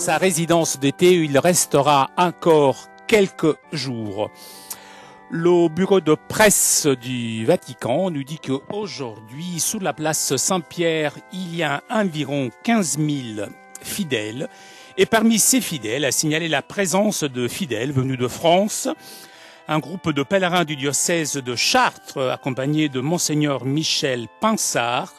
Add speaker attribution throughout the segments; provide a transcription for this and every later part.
Speaker 1: sa résidence d'été où il restera encore quelques jours. Le bureau de presse du Vatican nous dit qu'aujourd'hui, sous la place Saint-Pierre, il y a environ 15 000 fidèles. Et parmi ces fidèles, a signalé la présence de fidèles venus de France, un groupe de pèlerins du diocèse de Chartres, accompagné de Monseigneur Michel Pinsard,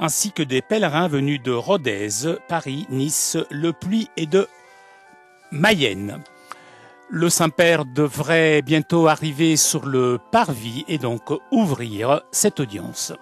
Speaker 1: ainsi que des pèlerins venus de Rodez, Paris, Nice, Le Puy et de Mayenne. Le Saint-Père devrait bientôt arriver sur le parvis et donc ouvrir cette audience.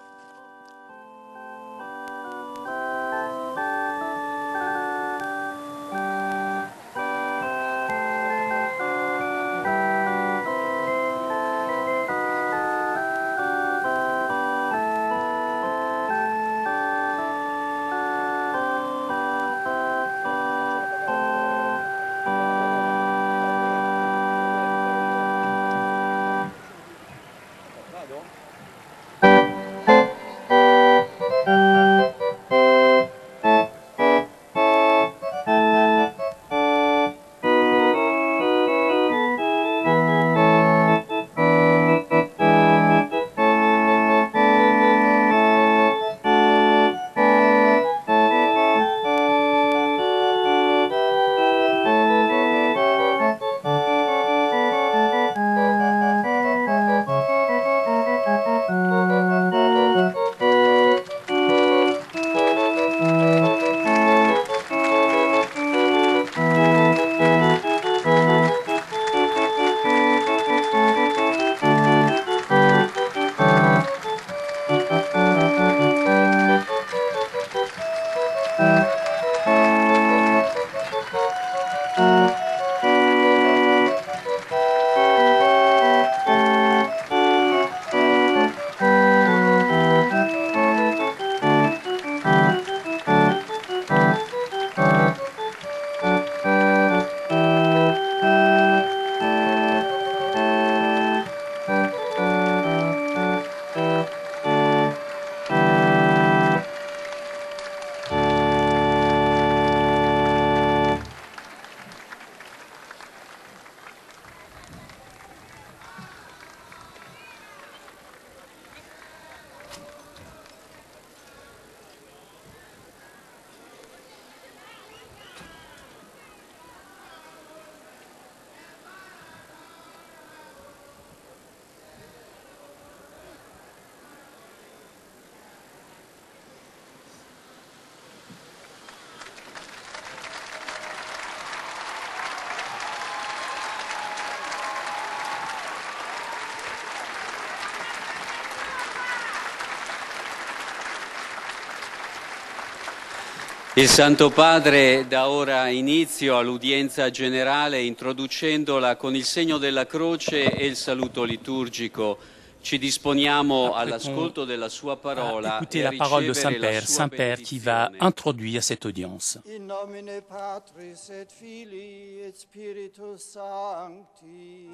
Speaker 2: Il Santo Padre dà ora inizio all'udienza generale introducendola con il segno della croce e il saluto liturgico. Ci disponiamo all'ascolto della sua parola
Speaker 1: écouter
Speaker 2: e a
Speaker 1: la parole de
Speaker 2: ricevere la
Speaker 1: Saint-Père,
Speaker 2: sua
Speaker 1: Saint-Père qui va
Speaker 2: benedizione.
Speaker 1: introduire cette audience.
Speaker 3: In nomine Patris et Filii et Spiritus Sancti.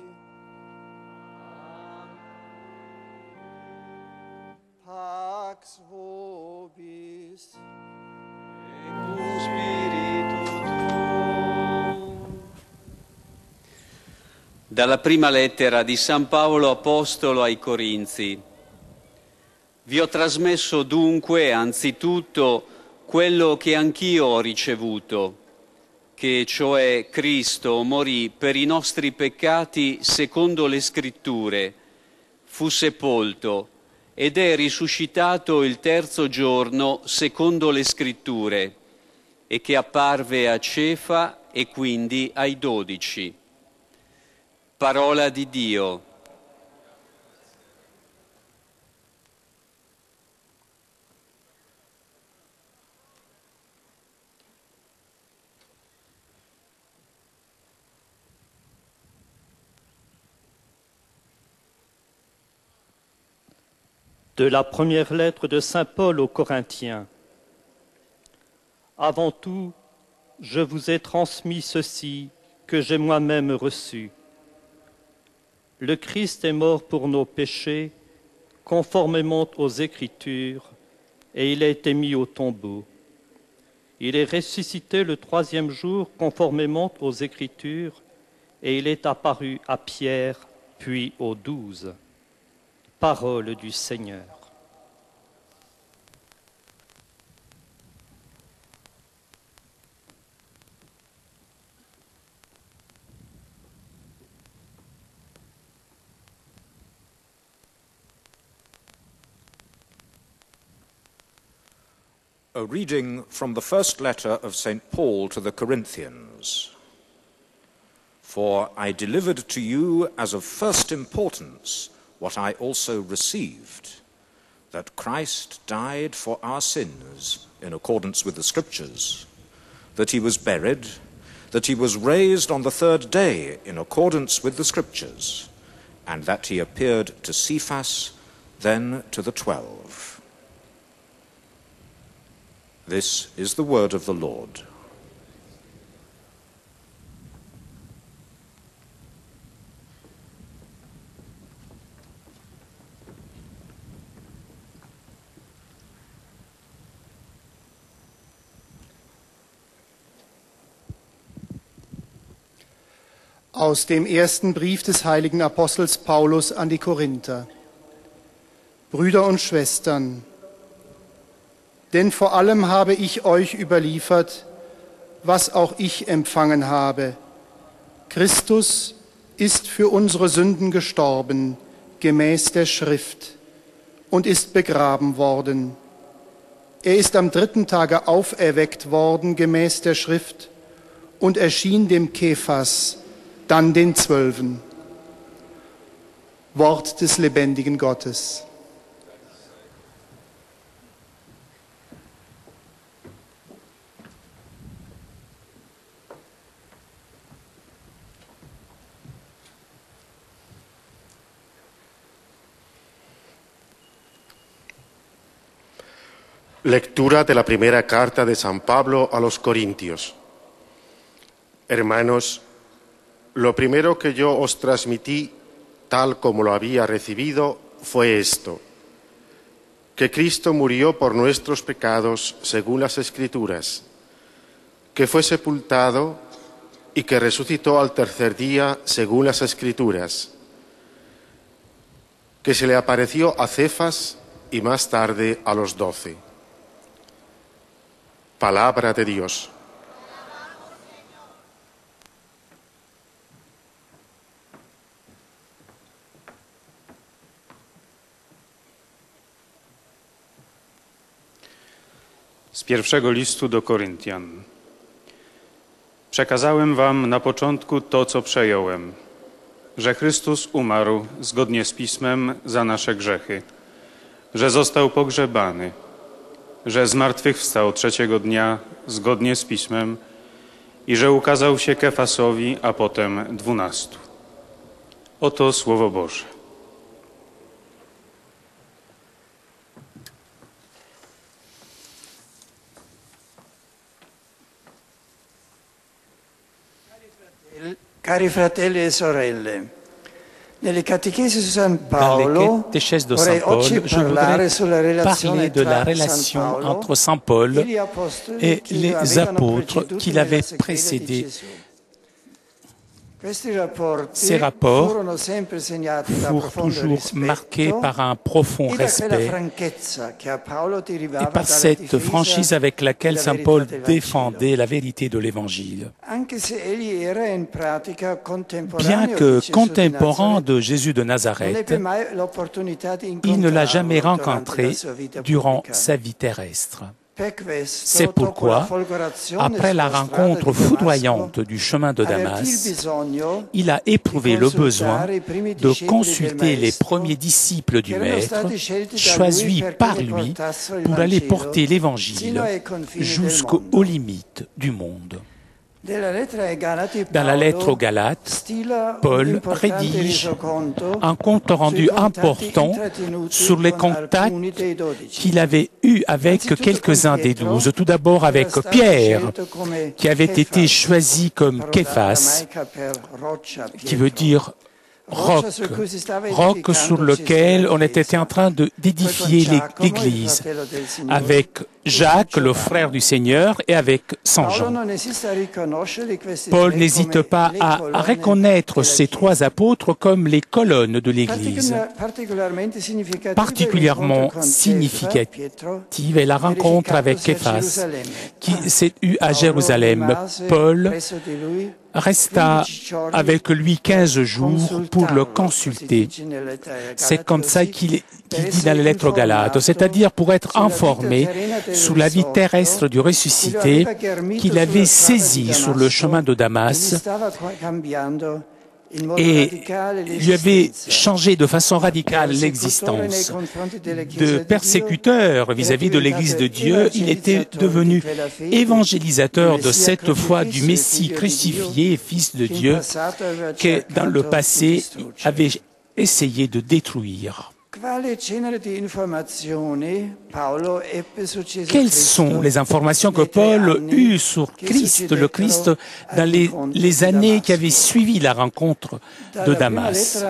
Speaker 3: Pax vobis.
Speaker 2: Cum spiritu tuo. Dalla prima lettera di San Paolo Apostolo ai Corinzi. Vi ho trasmesso dunque anzitutto quello che anch'io ho ricevuto, che cioè Cristo morì per i nostri peccati secondo le Scritture, fu sepolto ed è risuscitato il terzo giorno secondo le Scritture, e che apparve a Cefa e quindi ai 12. Parola di Dio.
Speaker 4: De la première lettre de Saint Paul aux Corinthiens. Avant tout, je vous ai transmis ceci que j'ai moi-même reçu. Le Christ est mort pour nos péchés, conformément aux Écritures, et il a été mis au tombeau. Il est ressuscité le 3e jour conformément aux Écritures, et il est apparu à Pierre, puis aux 12. Parole du Seigneur.
Speaker 5: A reading from the first letter of St. Paul to the Corinthians. For I delivered to you as of first importance what I also received, that Christ died for our sins in accordance with the Scriptures, that he was buried, that he was raised on the third day in accordance with the Scriptures, and that he appeared to Cephas, then to the 12. This is the word of the Lord.
Speaker 3: Aus dem ersten Brief des heiligen Apostels Paulus an die Korinther. Brüder und Schwestern, denn vor allem habe ich euch überliefert, was auch ich empfangen habe. Christus ist für unsere Sünden gestorben, gemäß der Schrift, und ist begraben worden. Er ist am 3. Tage auferweckt worden, gemäß der Schrift, und erschien dem Kephas, dann den 12. Wort des lebendigen Gottes.
Speaker 6: Lectura de la primera carta de San Pablo a los Corintios. Hermanos, lo primero que yo os transmití, tal como lo había recibido, fue esto: que Cristo murió por nuestros pecados según las Escrituras, que fue sepultado y que resucitó al tercer día según las Escrituras, que se le apareció a Cefas y más tarde a los 12. Palabra de Dios.
Speaker 7: Z pierwszego listu do Koryntian. Przekazałem wam na początku to, co przejąłem, że Chrystus umarł zgodnie z Pismem za nasze grzechy, że został pogrzebany, że zmartwychwstał 3. dnia zgodnie z Pismem i że ukazał się Kefasowi, a potem 12. Oto Słowo Boże.
Speaker 3: Cari fratelli e sorelle, nelle catechesi di San
Speaker 1: Dans
Speaker 3: Paolo
Speaker 1: les catéchèses de
Speaker 3: vorrei
Speaker 1: Saint Paul,
Speaker 3: oggi
Speaker 1: je
Speaker 3: parlare sulla
Speaker 1: voudrais
Speaker 3: relazione
Speaker 1: parler de la
Speaker 3: tra
Speaker 1: relation
Speaker 3: San Paolo
Speaker 1: entre Saint Paul
Speaker 3: e gli apostoli
Speaker 1: et
Speaker 3: che
Speaker 1: les
Speaker 3: avevano
Speaker 1: apôtres
Speaker 3: preceduto
Speaker 1: qui
Speaker 3: nella
Speaker 1: l'avaient
Speaker 3: seguita di
Speaker 1: précédé.
Speaker 3: Gesù. Questi rapporti
Speaker 1: Ces rapports
Speaker 3: furono sempre segnati da
Speaker 1: furent
Speaker 3: profondo
Speaker 1: toujours marqués
Speaker 3: rispetto
Speaker 1: par un profond
Speaker 3: e da quella
Speaker 1: respect
Speaker 3: franchezza che a Paolo
Speaker 1: et
Speaker 3: derivava
Speaker 1: par
Speaker 3: dalla
Speaker 1: cette
Speaker 3: difesa
Speaker 1: franchise avec laquelle
Speaker 3: della
Speaker 1: Saint
Speaker 3: verità
Speaker 1: Paul
Speaker 3: del Vangelo.
Speaker 1: défendait la vérité de l'Évangile.
Speaker 3: Anche se egli era in pratica
Speaker 1: Bien
Speaker 3: contemporaneo
Speaker 1: que
Speaker 3: di Gesù di
Speaker 1: contemporain
Speaker 3: Nazareth,
Speaker 1: de Jésus de
Speaker 3: non
Speaker 1: Nazareth,
Speaker 3: ebbe mai l'opportunità di
Speaker 1: il ne l'a jamais
Speaker 3: incontrarlo durante
Speaker 1: rencontré
Speaker 3: la sua vita
Speaker 1: durant
Speaker 3: pubblica.
Speaker 1: sa vie terrestre.
Speaker 3: Per questo,
Speaker 1: C'est
Speaker 3: dopo la
Speaker 1: pourquoi,
Speaker 3: folgorazione
Speaker 1: après la
Speaker 3: sulla strada
Speaker 1: rencontre
Speaker 3: di Damasco,
Speaker 1: foudroyante du chemin de
Speaker 3: avvertì il
Speaker 1: Damas,
Speaker 3: bisogno
Speaker 1: il a éprouvé le besoin
Speaker 3: consultare i primi
Speaker 1: de
Speaker 3: discepoli
Speaker 1: consulter
Speaker 3: del
Speaker 1: les
Speaker 3: Maestro,
Speaker 1: premiers disciples du
Speaker 3: che erano
Speaker 1: Maître,
Speaker 3: stati scelti da
Speaker 1: choisis
Speaker 3: lui
Speaker 1: par
Speaker 3: perché ne
Speaker 1: lui
Speaker 3: portassero il
Speaker 1: pour aller
Speaker 3: Vangelo
Speaker 1: porter l'Évangile
Speaker 3: sino ai confini del
Speaker 1: jusqu'aux
Speaker 3: mondo.
Speaker 1: limites du monde.
Speaker 3: Della lettera ai Galati,
Speaker 1: Dans la
Speaker 3: Paolo
Speaker 1: lettre aux Galates,
Speaker 3: stila un
Speaker 1: Paul
Speaker 3: importante
Speaker 1: rédige
Speaker 3: resoconto
Speaker 1: un compte rendu
Speaker 3: sui contatti
Speaker 1: important
Speaker 3: intrattenuti
Speaker 1: sur les
Speaker 3: con
Speaker 1: contacts
Speaker 3: alcuni dei 12.
Speaker 1: qu'il avait eus avec quelques-uns des 12. Tout d'abord avec Pierre, qui avait été choisi comme Képhas, qui veut dire roc sur lequel on était en train d'édifier l'Église, avec Jacques, le frère du Seigneur, et avec Saint Jean. Paul n'hésite pas à reconnaître ces trois apôtres comme les colonnes de l'Église. Particulièrement significative est la rencontre avec Képhas, qui s'est eue à Jérusalem. Paul resta avec lui 15 jours pour le consulter. C'est comme ça qu'il dit dans les lettres aux Galates, c'est-à-dire pour être informé sur la vie terrestre du ressuscité qu'il avait saisi sur le chemin de Damas et lui avait changé de façon radicale l'existence. De persécuteur vis-à-vis de l'Église de Dieu, il était devenu évangélisateur de cette foi du Messie crucifié, Fils de Dieu, que dans le passé avait essayé de détruire. Quelles sont les informations que Paul eut sur Christ, le Christ, dans les années qui avaient suivi la rencontre de Damas?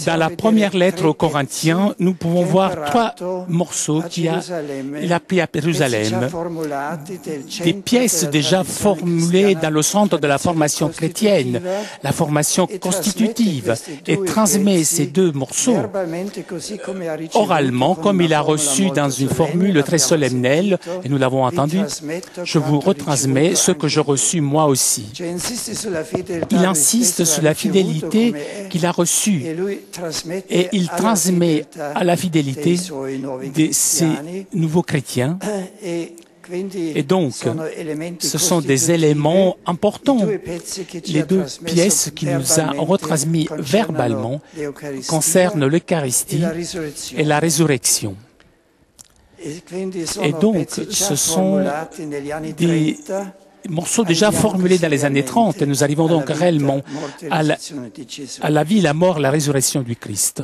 Speaker 1: Dans la première lettre aux Corinthiens, nous pouvons voir trois morceaux qu'il a pris à Jérusalem, des pièces déjà formulées dans le centre de la formation chrétienne, la formation constitutive, et transmet ces deux morceaux oralement, comme il a reçu dans une formule très solennelle, et nous l'avons entendu, je vous retransmets ce que j'ai reçu moi aussi. Il insiste sur la fidélité qu'il a reçue, et il transmet à la fidélité de ces nouveaux chrétiens. Et donc, ce sont des éléments importants. Les deux pièces qu'il nous a retransmises verbalement concernent l'Eucharistie et la résurrection. Et donc, ce sont des morceaux déjà formulés dans les années 30, et nous arrivons donc réellement à la vie, la mort, la résurrection du Christ.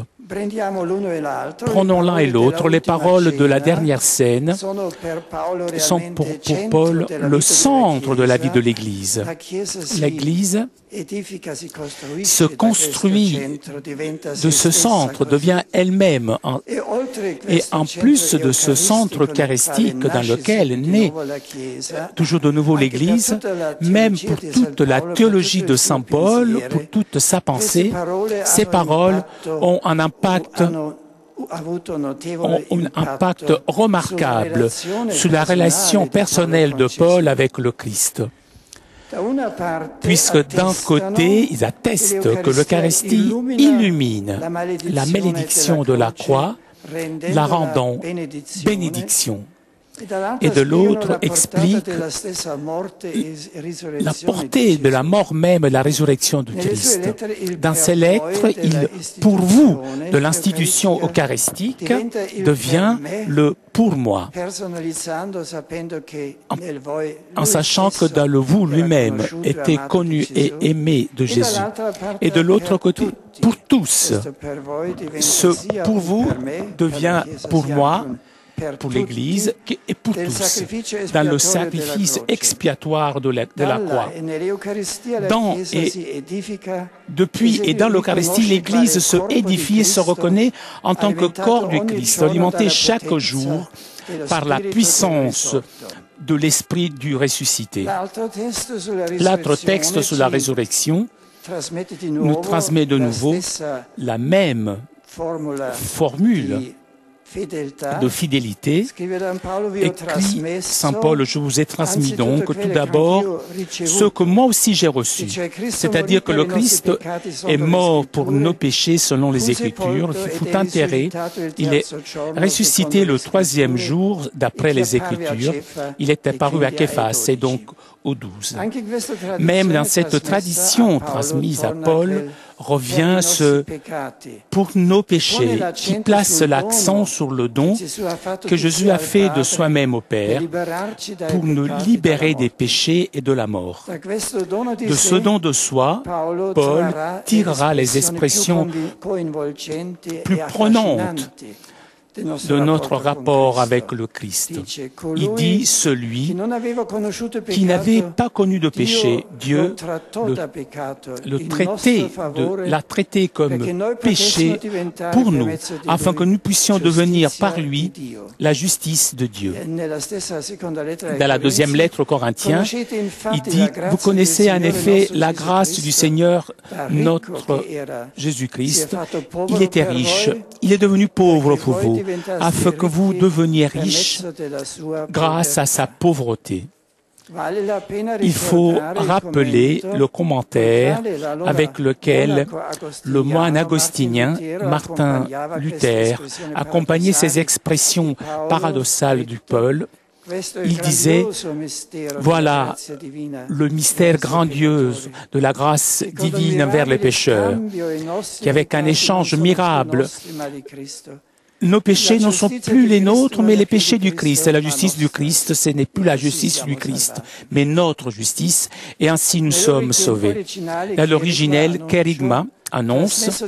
Speaker 1: Prenons l'un et l'autre. Les paroles de la dernière scène sont pour Paul le centre de la vie de l'Église. L'Église se construit de ce centre, devient elle-même, et en plus de ce centre eucharistique dans lequel naît toujours de nouveau l'Église, même pour toute la théologie de Saint Paul, pour toute sa pensée, ces paroles ont un impact remarquable sur la relation personnelle de Paul avec le Christ. Puisque d'un côté, ils attestent que l'Eucharistie illumine la malédiction de la croix, la rendant bénédiction. Et de l'autre explique la portée de la mort même et la résurrection du Christ. Dans ces lettres, il pourvu de l'institution eucharistique devient le pour moi, en sachant que dans le vous lui-même était connu et aimé de Jésus. Et de l'autre côté, pour tous, ce pour vous devient pour moi, pour l'Église et pour tous, dans le sacrifice expiatoire de la croix. Depuis et dans l'Eucharistie, l'Église se édifie et se reconnaît en tant que corps du Christ, alimenté chaque jour par la puissance de l'Esprit du ressuscité. L'autre texte sur la résurrection nous transmet de nouveau la même formule de fidélité, écrit Saint Paul, je vous ai transmis donc tout d'abord ce que moi aussi j'ai reçu, c'est-à-dire que le Christ est mort pour nos péchés selon les Écritures, il fut enterré, il est ressuscité le troisième jour d'après les Écritures, il est apparu à Képhas et donc aux 12. Même dans cette tradition transmise à Paul, revient ce pour nos péchés qui place l'accent sur le don que Jésus a fait de soi-même au Père pour nous libérer des péchés et de la mort. De ce don de soi, Paul tirera les expressions plus prenantes de notre rapport avec le Christ. Il dit celui qui n'avait pas connu de péché, Dieu l'a traité comme péché pour nous, afin que nous puissions devenir par lui la justice de Dieu. Dans la deuxième lettre aux Corinthiens, il dit, vous connaissez en effet la grâce du Seigneur, notre Jésus-Christ. Il était riche, il est devenu pauvre pour vous, afin que vous deveniez riches grâce à sa pauvreté. Il faut rappeler le commentaire avec lequel le moine agostinien Martin Luther accompagnait ces expressions paradoxales du Paul. Il disait, voilà le mystère grandiose de la grâce divine envers les pécheurs, qui avec un échange mirable, nos péchés ne sont plus les nôtres, mais les péchés du Christ. Et la justice du Christ, ce n'est plus la justice du Christ, mais notre justice, et ainsi nous sommes sauvés. Dans l'originel, Kerygma annonce,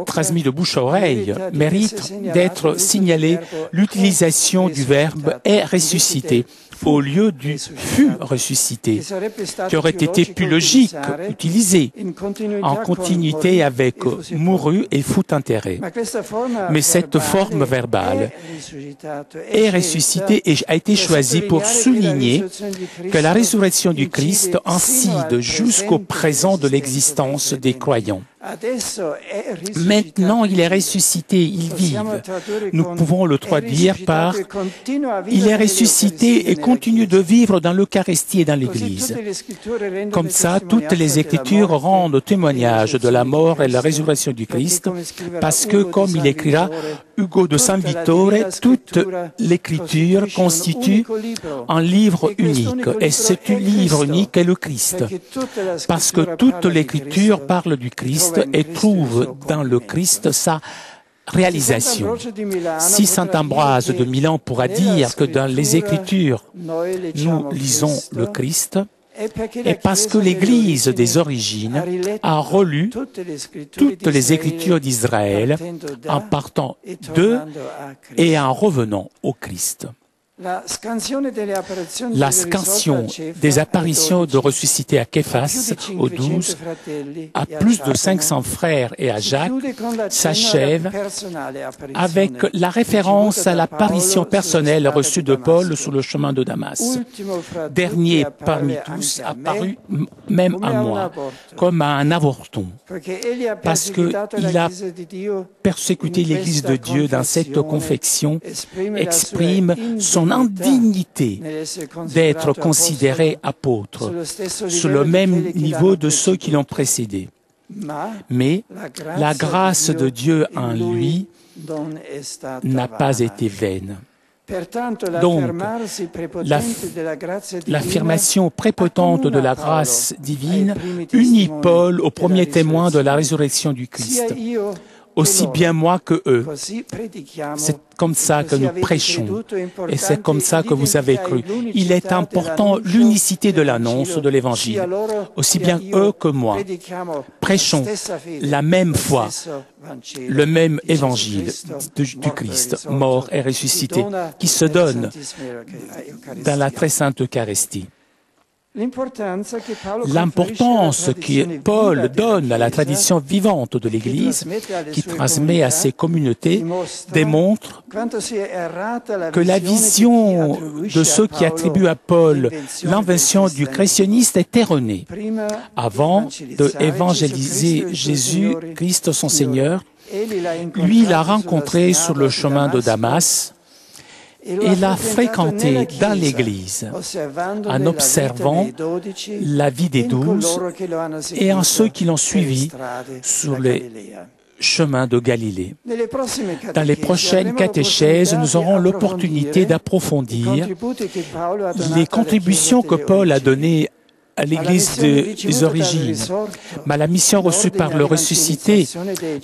Speaker 1: transmis de bouche à oreille, mérite d'être signalé l'utilisation du verbe « est ressuscité » au lieu du « fut ressuscité », qui aurait été plus logique, utilisé en continuité avec « mourut » et « fut enterré ». Mais cette forme verbale « est ressuscité » a été choisie pour souligner que la résurrection du Christ incide jusqu'au présent de l'existence des croyants. Maintenant, il est ressuscité, il vit. Nous pouvons le traduire par « il est ressuscité et continue de vivre dans l'Eucharistie et dans l'Église ». Comme ça, toutes les Écritures rendent témoignage de la mort et de la résurrection du Christ, parce que, comme il écrira Hugo de San Vittore, toute l'Écriture constitue un livre unique, et ce livre unique est le Christ, parce que toute l'Écriture parle du Christ et trouve dans le Christ sa réalisation. Si saint Ambroise de Milan pourra dire que dans les Écritures, nous lisons le Christ, et parce que l'Église des origines a relu toutes les Écritures d'Israël en partant d'eux et en revenant au Christ. La scansion des apparitions de ressuscités à Képhas, aux 12, à plus de 500 frères et à Jacques, s'achève avec la référence à l'apparition personnelle reçue de Paul sur le chemin de Damas. Dernier parmi tous apparu même à moi, comme à un avorton, parce qu'il a persécuté l'Église de Dieu dans cette confession, exprime son indignité d'être considéré apôtre, sur le même niveau de ceux qui l'ont précédé. Mais la grâce de Dieu en lui n'a pas été vaine. Donc, l'affirmation prépotente de la grâce divine unit Paul au premier témoin de la résurrection du Christ. Aussi bien moi que eux. C'est comme ça que nous prêchons et c'est comme ça que vous avez cru. Il est important l'unicité de l'annonce de l'Évangile. Aussi bien eux que moi. Prêchons la même foi, le même Évangile du Christ, mort et ressuscité, qui se donne dans la très sainte Eucharistie. L'importance que Paul donne à la tradition vivante de l'Église, qui transmet à ses communautés, démontre que la vision de ceux qui attribuent à Paul l'invention du christianisme est erronée. Avant d'évangéliser Jésus-Christ son Seigneur, lui l'a rencontré sur le chemin de Damas, et l'a fréquenté dans l'Église en observant la vie des 12 et en ceux qui l'ont suivi sur les chemins de Galilée. Dans les prochaines catéchèses, nous aurons l'opportunité d'approfondir les contributions que Paul a données à l'Église des origines, mais la mission reçue par le ressuscité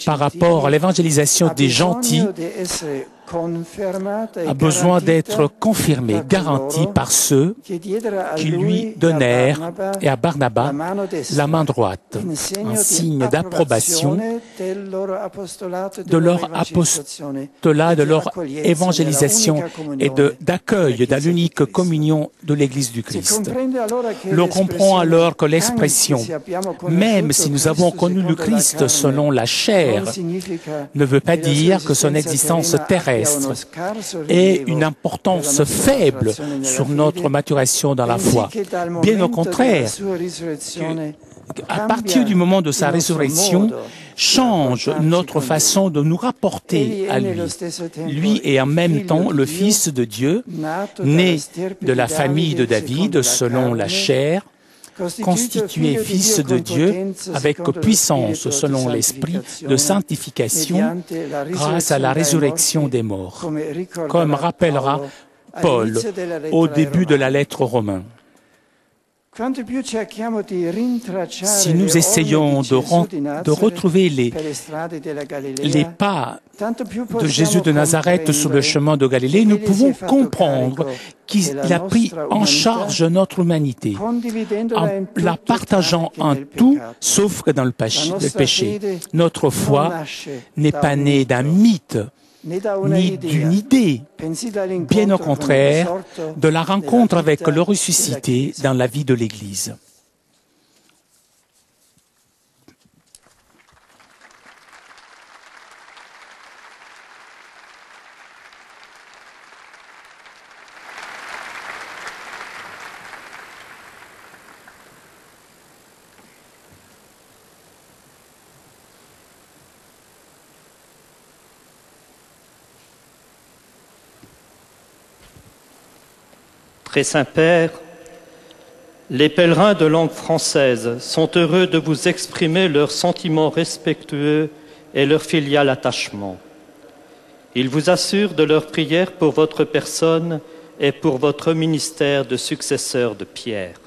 Speaker 1: par rapport à l'évangélisation des gentils a besoin d'être confirmé, garanti par ceux qui lui donnèrent et à Barnabas la main droite, un signe d'approbation de leur apostolat, de leur évangélisation et d'accueil dans l'unique communion de l'Église du Christ. L'on comprend alors que l'expression « même si nous avons connu le Christ selon la chair » ne veut pas dire que son existence terrestre ait une importance faible sur notre maturation dans la foi. Bien au contraire, à partir du moment de sa résurrection, change notre façon de nous rapporter à lui. Lui est en même temps le Fils de Dieu, né de la famille de David selon la chair, constitué Fils de Dieu avec puissance selon l'Esprit de sanctification grâce à la résurrection des morts, comme rappellera Paul au début de la lettre aux Romains. Si nous essayons de retrouver les pas de Jésus de Nazareth sur le chemin de Galilée, nous pouvons comprendre qu'il a pris en charge notre humanité, en la partageant en tout, sauf que dans le péché. Notre foi n'est pas née d'un mythe, ni d'une idée, bien au contraire, de la rencontre avec le ressuscité dans la vie de l'Église.
Speaker 4: Très Saint-Père, les pèlerins de langue française sont heureux de vous exprimer leurs sentiments respectueux et leur filial attachement. Ils vous assurent de leur prière pour votre personne et pour votre ministère de successeur de Pierre.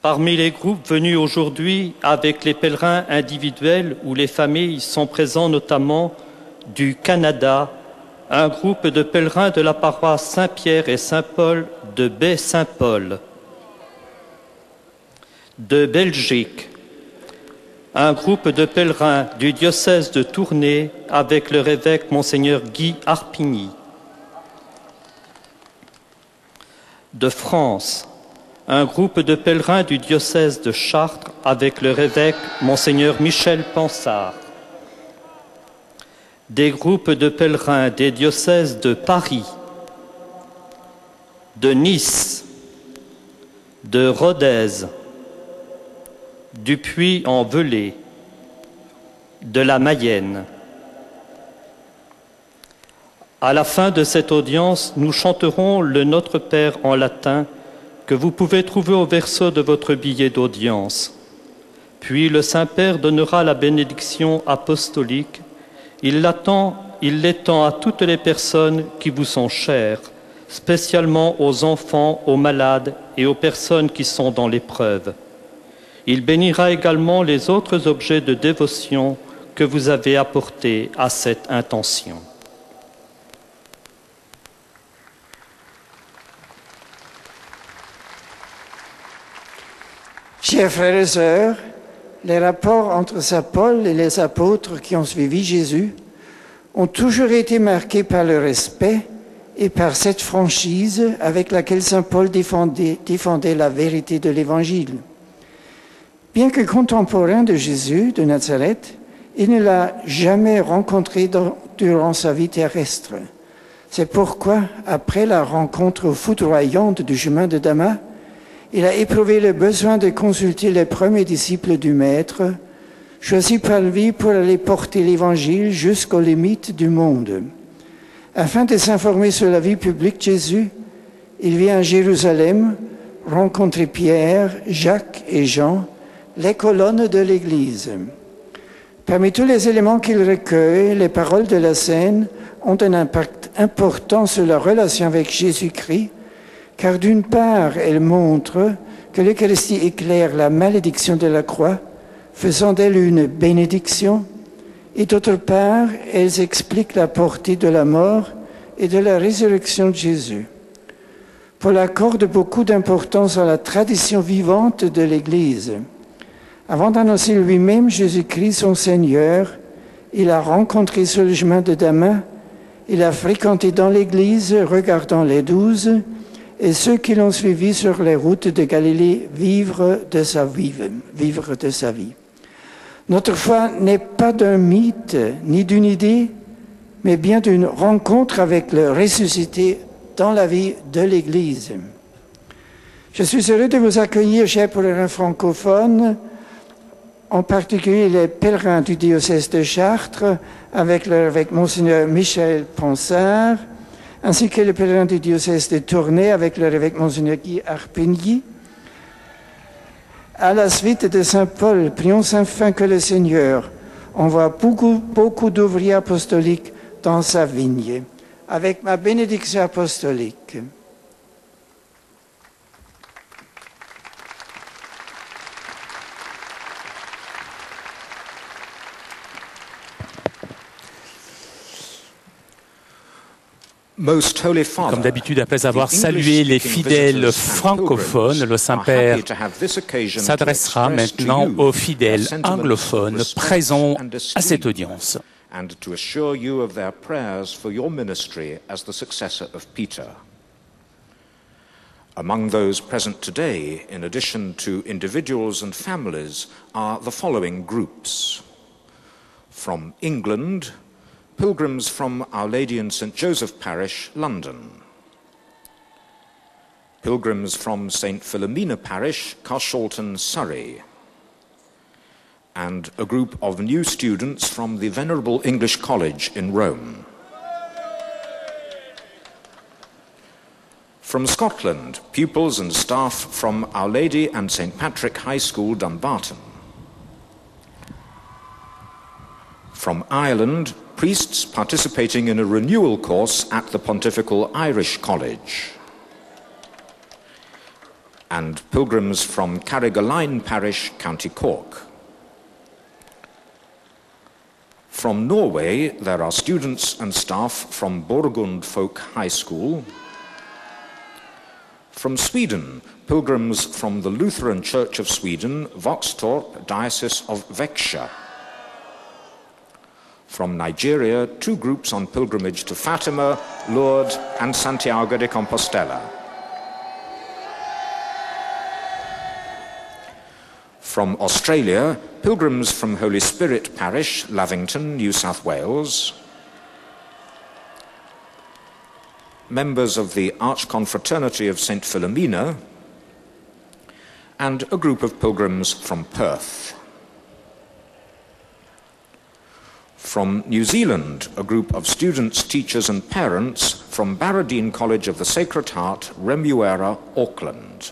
Speaker 4: Parmi les groupes venus aujourd'hui avec les pèlerins individuels ou les familles sont présents notamment du Canada, un groupe de pèlerins de la paroisse Saint-Pierre et Saint-Paul de Baie-Saint-Paul, de Belgique, un groupe de pèlerins du diocèse de Tournai avec leur évêque Monseigneur Guy Arpigny, de France, un groupe de pèlerins du diocèse de Chartres avec leur évêque Monseigneur Michel Pansard, des groupes de pèlerins des diocèses de Paris, de Nice, de Rodez, du Puy-en-Velay, de la Mayenne. À la fin de cette audience, nous chanterons le Notre Père en latin que vous pouvez trouver au verso de votre billet d'audience. Puis le Saint-Père donnera la bénédiction apostolique. Il l'étend à toutes les personnes qui vous sont chères, spécialement aux enfants, aux malades et aux personnes qui sont dans l'épreuve. Il bénira également les autres objets de dévotion que vous avez apportés à cette intention.
Speaker 8: Chers frères et sœurs, les rapports entre saint Paul et les apôtres qui ont suivi Jésus ont toujours été marqués par le respect et par cette franchise avec laquelle saint Paul défendait la vérité de l'Évangile. Bien que contemporain de Jésus de Nazareth, il ne l'a jamais rencontré durant sa vie terrestre. C'est pourquoi, après la rencontre foudroyante du chemin de Damas, il a éprouvé le besoin de consulter les premiers disciples du Maître, choisis par lui pour aller porter l'Évangile jusqu'aux limites du monde. Afin de s'informer sur la vie publique de Jésus, il vient à Jérusalem rencontrer Pierre, Jacques et Jean, les colonnes de l'Église. Parmi tous les éléments qu'il recueille, les paroles de la scène ont un impact important sur la relation avec Jésus-Christ, car d'une part, elle montre que l'Eucharistie éclaire la malédiction de la croix, faisant d'elle une bénédiction, et d'autre part, elles expliquent la portée de la mort et de la résurrection de Jésus. Paul accorde beaucoup d'importance à la tradition vivante de l'Église. Avant d'annoncer lui-même Jésus-Christ son Seigneur, il a rencontré sur le chemin de Damas, il a fréquenté dans l'Église, regardant les 12, et ceux qui l'ont suivi sur les routes de Galilée vivre de sa vie. Notre foi n'est pas d'un mythe ni d'une idée, mais bien d'une rencontre avec le ressuscité dans la vie de l'Église. Je suis heureux de vous accueillir, chers pèlerins francophones, en particulier les pèlerins du diocèse de Chartres, avec Monseigneur Michel Ponsard, ainsi que les pèlerins du diocèse de Tournai, avec leur évêque Monseigneur Guy Arpigny. À la suite de Saint Paul, prions enfin que le Seigneur envoie beaucoup d'ouvriers apostoliques dans sa vigne. Avec ma bénédiction apostolique.
Speaker 1: Comme d'habitude, après avoir salué les fidèles francophones, le Saint-Père s'adressera maintenant aux fidèles anglophones présents à cette audience.
Speaker 5: And to assure you of their prayers for your ministry as the successor of Peter. Among those present today, in addition to individuals and families, are the following groups. From England, pilgrims from Our Lady in St. Joseph Parish, London. Pilgrims from St. Philomena Parish, Carshalton, Surrey. And a group of new students from the Venerable English College in Rome. From Scotland, pupils and staff from Our Lady and St. Patrick High School, Dumbarton. From Ireland, priests participating in a renewal course at the Pontifical Irish College. And pilgrims from Carrigaline Parish, County Cork. From Norway, there are students and staff from Borgund Folk High School. From Sweden, pilgrims from the Lutheran Church of Sweden, Våxtorp, Diocese of Växjö. From Nigeria, two groups on pilgrimage to Fatima, Lourdes, and Santiago de Compostela. From Australia, pilgrims from Holy Spirit Parish, Lavington, New South Wales. Members of the Archconfraternity of St. Philomena, and a group of pilgrims from Perth. From New Zealand, a group of students, teachers and parents from Barradine College of the Sacred Heart, Remuera, Auckland.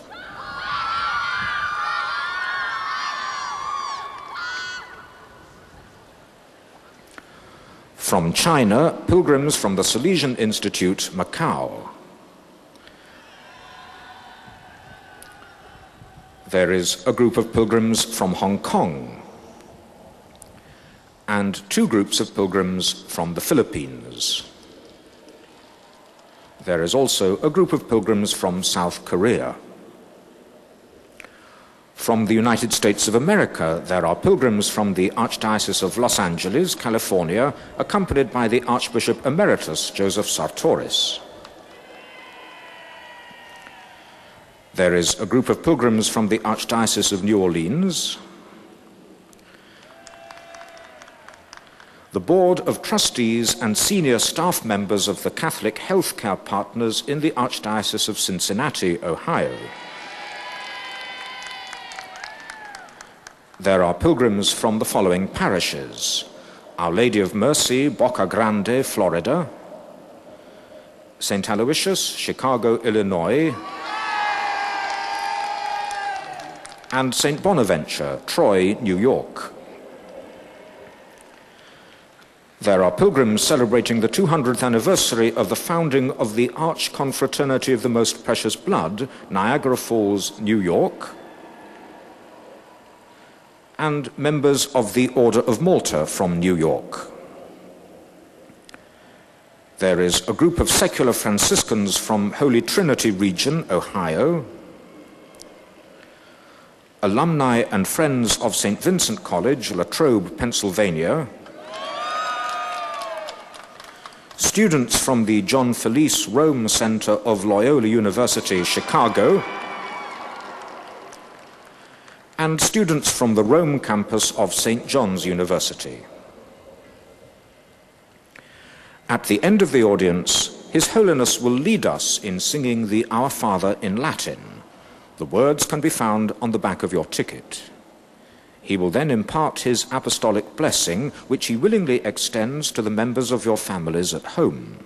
Speaker 5: From China, pilgrims from the Salesian Institute, Macau. There is a group of pilgrims from Hong Kong, and two groups of pilgrims from the Philippines. There is also a group of pilgrims from South Korea. From the United States of America, there are pilgrims from the Archdiocese of Los Angeles, California, accompanied by the Archbishop Emeritus, Joseph Sartoris. There is a group of pilgrims from the Archdiocese of New Orleans. The Board of Trustees and senior staff members of the Catholic Healthcare Partners in the Archdiocese of Cincinnati, Ohio. There are pilgrims from the following parishes: Our Lady of Mercy, Boca Grande, Florida; St. Aloysius, Chicago, Illinois; and St. Bonaventure, Troy, New York. There are pilgrims celebrating the 200th anniversary of the founding of the Archconfraternity of the Most Precious Blood, Niagara Falls, New York. and members of the Order of Malta from New York. There is a group of secular Franciscans from Holy Trinity region, Ohio, alumni and friends of St. Vincent College, Latrobe, Pennsylvania, students from the John Felice Rome Center of Loyola University, Chicago, and students from the Rome campus of St. John's University. At the end of the audience, His Holiness will lead us in singing the Our Father in Latin. The words can be found on the back of your ticket. He will then impart his apostolic blessing, which he willingly extends to the members of your families at home.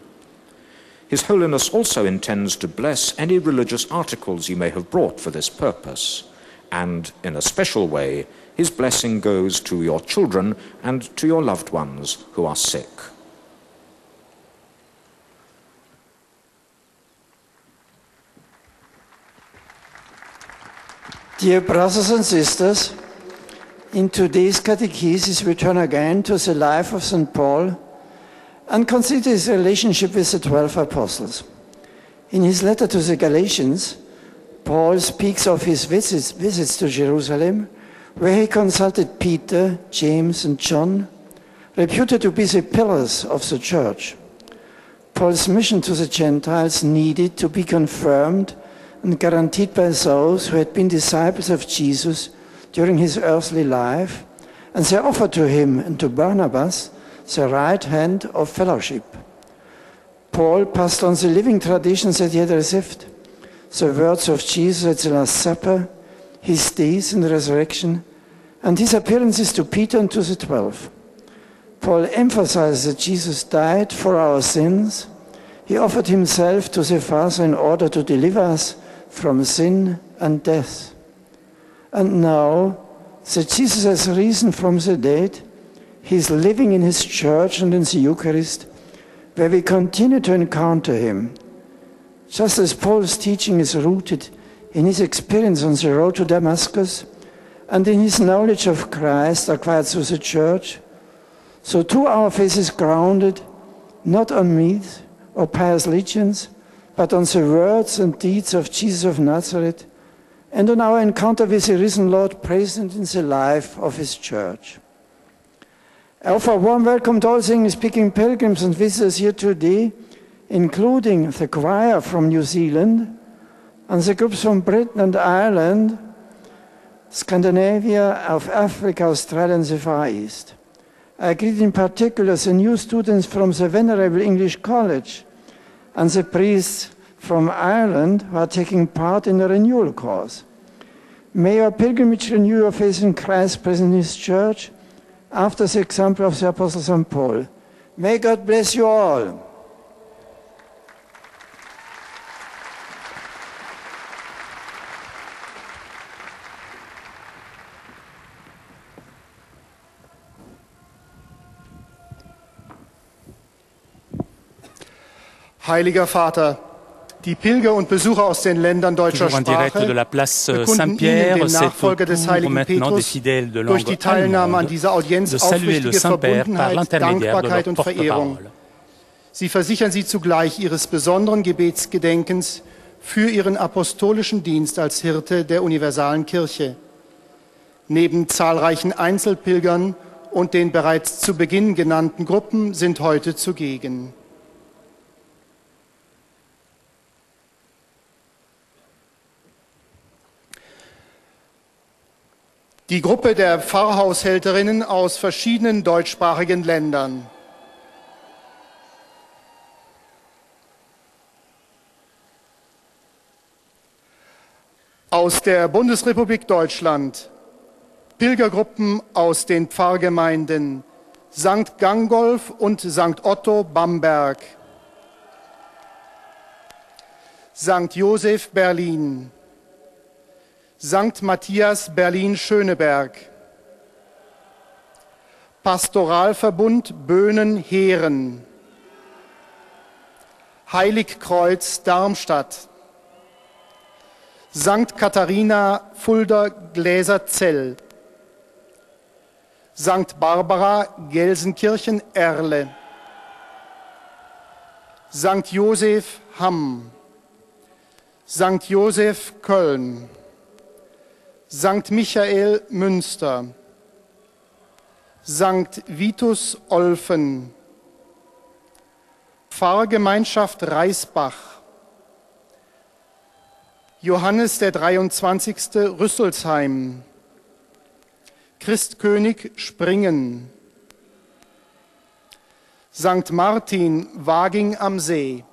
Speaker 5: His Holiness also intends to bless any religious articles you may have brought for this purpose, and in a special way, his blessing goes to your children and to your loved ones who are sick.
Speaker 8: Dear brothers and sisters, in today's catechesis we turn again to the life of St. Paul and consider his relationship with the 12 apostles. In his letter to the Galatians, Paul speaks of his visits to Jerusalem, where he consulted Peter, James, and John, reputed to be the pillars of the church. Paul's mission to the Gentiles needed to be confirmed and guaranteed by those who had been disciples of Jesus during his earthly life, and they offered to him and to Barnabas the right hand of fellowship. Paul passed on the living traditions that he had received, the words of Jesus at the Last Supper, his death and resurrection, and his appearances to Peter and to the 12. Paul emphasized that Jesus died for our sins. He offered himself to the Father in order to deliver us from sin and death. And now that Jesus has risen from the dead, he is living in his church and in the Eucharist, where we continue to encounter him. Just as Paul's teaching is rooted in his experience on the road to Damascus and in his knowledge of Christ acquired through the church, so too our faith is grounded not on myth or pious legends, but on the words and deeds of Jesus of Nazareth, and on our encounter with the risen Lord present in the life of his church. I offer a warm welcome to all English-speaking pilgrims and visitors here today, including the choir from New Zealand, and the groups from Britain and Ireland, Scandinavia, of Africa, Australia, and the Far East. I greet in particular the new students from the Venerable English College, and the priests from Ireland who are taking part in the renewal course. May your pilgrimage renew your faith in Christ present in his church, after the example of the Apostle St. Paul. May God bless you all.
Speaker 3: Heiliger Vater, die Pilger und Besucher aus den Ländern deutscher
Speaker 1: Toujours en direct
Speaker 3: Sprache
Speaker 1: de la place
Speaker 3: bekunden Ihnen,
Speaker 1: Saint-Pierre,
Speaker 3: dem
Speaker 1: c'est au
Speaker 3: Nachfolger des
Speaker 1: tour
Speaker 3: heiligen
Speaker 1: maintenant des
Speaker 3: Petrus,
Speaker 1: fidèles de
Speaker 3: durch die
Speaker 1: langue
Speaker 3: Teilnahme an
Speaker 1: allemande
Speaker 3: dieser Audienz
Speaker 1: de saluer le
Speaker 3: aufrichtige
Speaker 1: Saint-Père par
Speaker 3: Verbundenheit,
Speaker 1: l'intermédiaire de
Speaker 3: Dankbarkeit
Speaker 1: leur
Speaker 3: und Verehrung.
Speaker 1: porte-parole.
Speaker 3: Sie versichern Sie zugleich Ihres besonderen Gebetsgedenkens für Ihren apostolischen Dienst als Hirte der universalen Kirche. Neben zahlreichen Einzelpilgern und den bereits zu Beginn genannten Gruppen sind heute zugegen die Gruppe der Pfarrhaushälterinnen aus verschiedenen deutschsprachigen Ländern. Aus der Bundesrepublik Deutschland, Pilgergruppen aus den Pfarrgemeinden St. Gangolf und St. Otto Bamberg, St. Joseph Berlin, St. Matthias Berlin-Schöneberg, Pastoralverbund Böhnen-Heeren, Heiligkreuz Darmstadt, St. Katharina Fulda-Gläserzell, St. Barbara, Gelsenkirchen, Erle. St. Josef, Hamm. St. Josef, Köln. St. Michael, Münster. St. Vitus, Olfen. Pfarrgemeinschaft Reisbach. Johannes der 23. Rüsselsheim. Christkönig Springen. St. Martin Waging am See.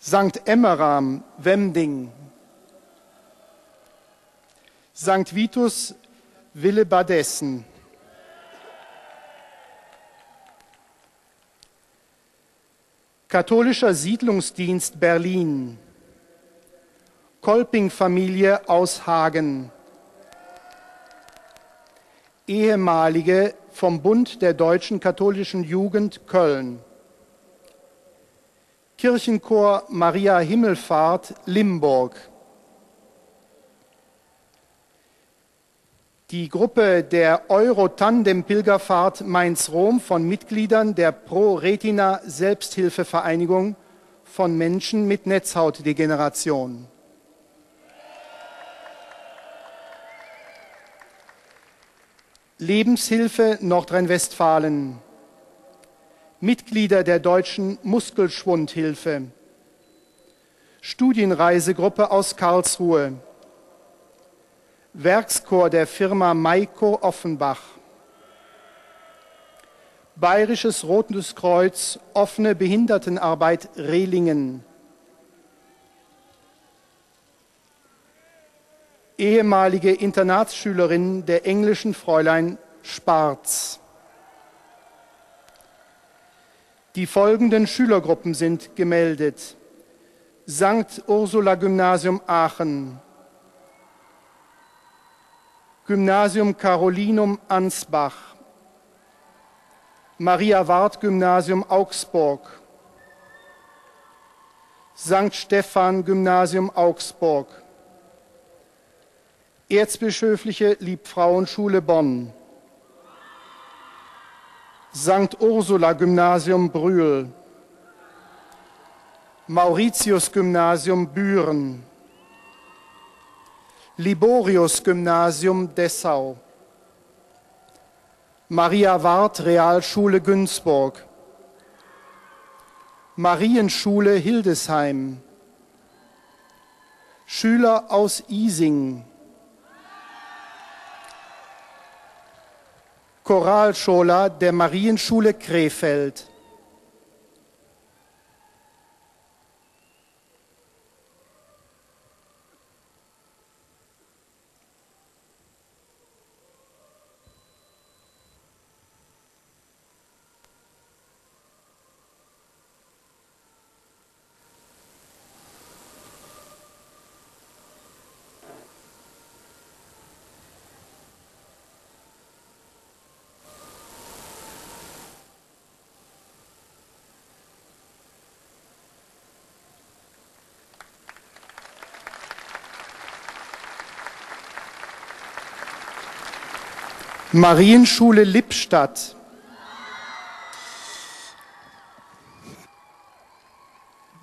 Speaker 3: St. Emmeram Wemding. St. Vitus Willebadessen. Katholischer Siedlungsdienst Berlin. Kolping-Familie aus Hagen. Ehemalige vom Bund der Deutschen Katholischen Jugend Köln. Kirchenchor Maria Himmelfahrt Limburg. Die Gruppe der Euro-Tandem-Pilgerfahrt Mainz-Rom von Mitgliedern der Pro-Retina-Selbsthilfevereinigung von Menschen mit Netzhautdegeneration. Lebenshilfe Nordrhein-Westfalen. Mitglieder der Deutschen Muskelschwundhilfe. Studienreisegruppe aus Karlsruhe. Werkschor der Firma Maiko Offenbach. Bayerisches Rotes Kreuz, offene Behindertenarbeit Rehlingen. Ehemalige Internatsschülerin der englischen Fräulein Sparz. Die folgenden Schülergruppen sind gemeldet. St. Ursula Gymnasium Aachen. Gymnasium Carolinum Ansbach, Maria Ward Gymnasium Augsburg, St. Stephan Gymnasium Augsburg, Erzbischöfliche Liebfrauenschule Bonn, St. Ursula Gymnasium Brühl, Mauritius Gymnasium Büren, Liborius Gymnasium Dessau, Maria Ward Realschule Günzburg, Marienschule Hildesheim, Schüler aus Ising, Choralschola der Marienschule Krefeld. Marienschule Lippstadt,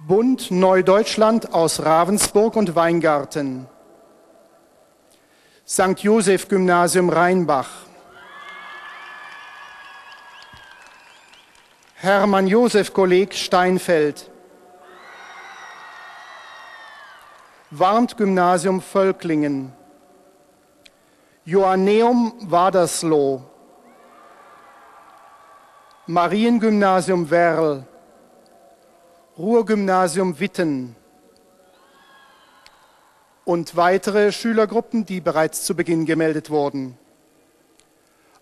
Speaker 3: Bund Neudeutschland aus Ravensburg und Weingarten, St. Joseph Gymnasium Rheinbach, Hermann Joseph Kolleg Steinfeld, Warnt Gymnasium Völklingen, Joanneum Wadersloh, Mariengymnasium Werl, Ruhrgymnasium Witten und weitere Schülergruppen, die bereits zu Beginn gemeldet wurden.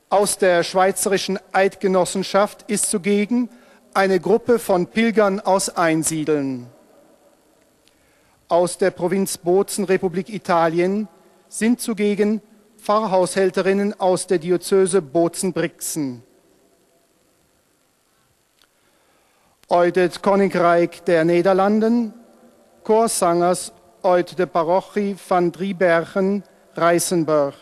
Speaker 3: Aus der Schweizerischen Eidgenossenschaft ist zugegen eine Gruppe von Pilgern aus Einsiedeln. Aus der Provinz Bozen, Republik Italien, sind zugegen Pfarrhaushälterinnen aus der Diözese Bozen-Brixen. Uit het Koninkrijk der Nederlanden, Choorzangers uit de parochie van Driebergen, Reisenberg.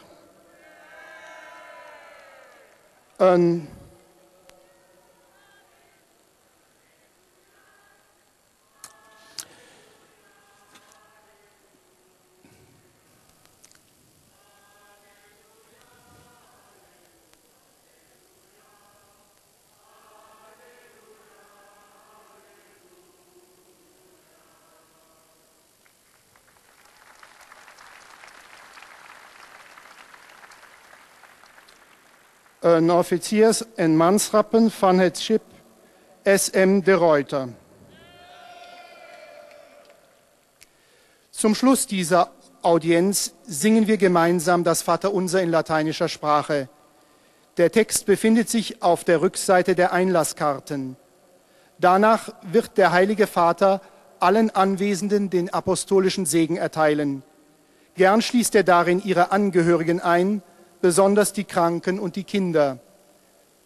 Speaker 3: Een officiers- en manschappen van het schip SM de Reuter. Zum Schluss dieser Audienz singen wir gemeinsam das Vaterunser in lateinischer Sprache. Der Text befindet sich auf der Rückseite der Einlasskarten. Danach wird der Heilige Vater allen Anwesenden den apostolischen Segen erteilen. Gern schließt er darin ihre Angehörigen ein, besonders die Kranken und die Kinder.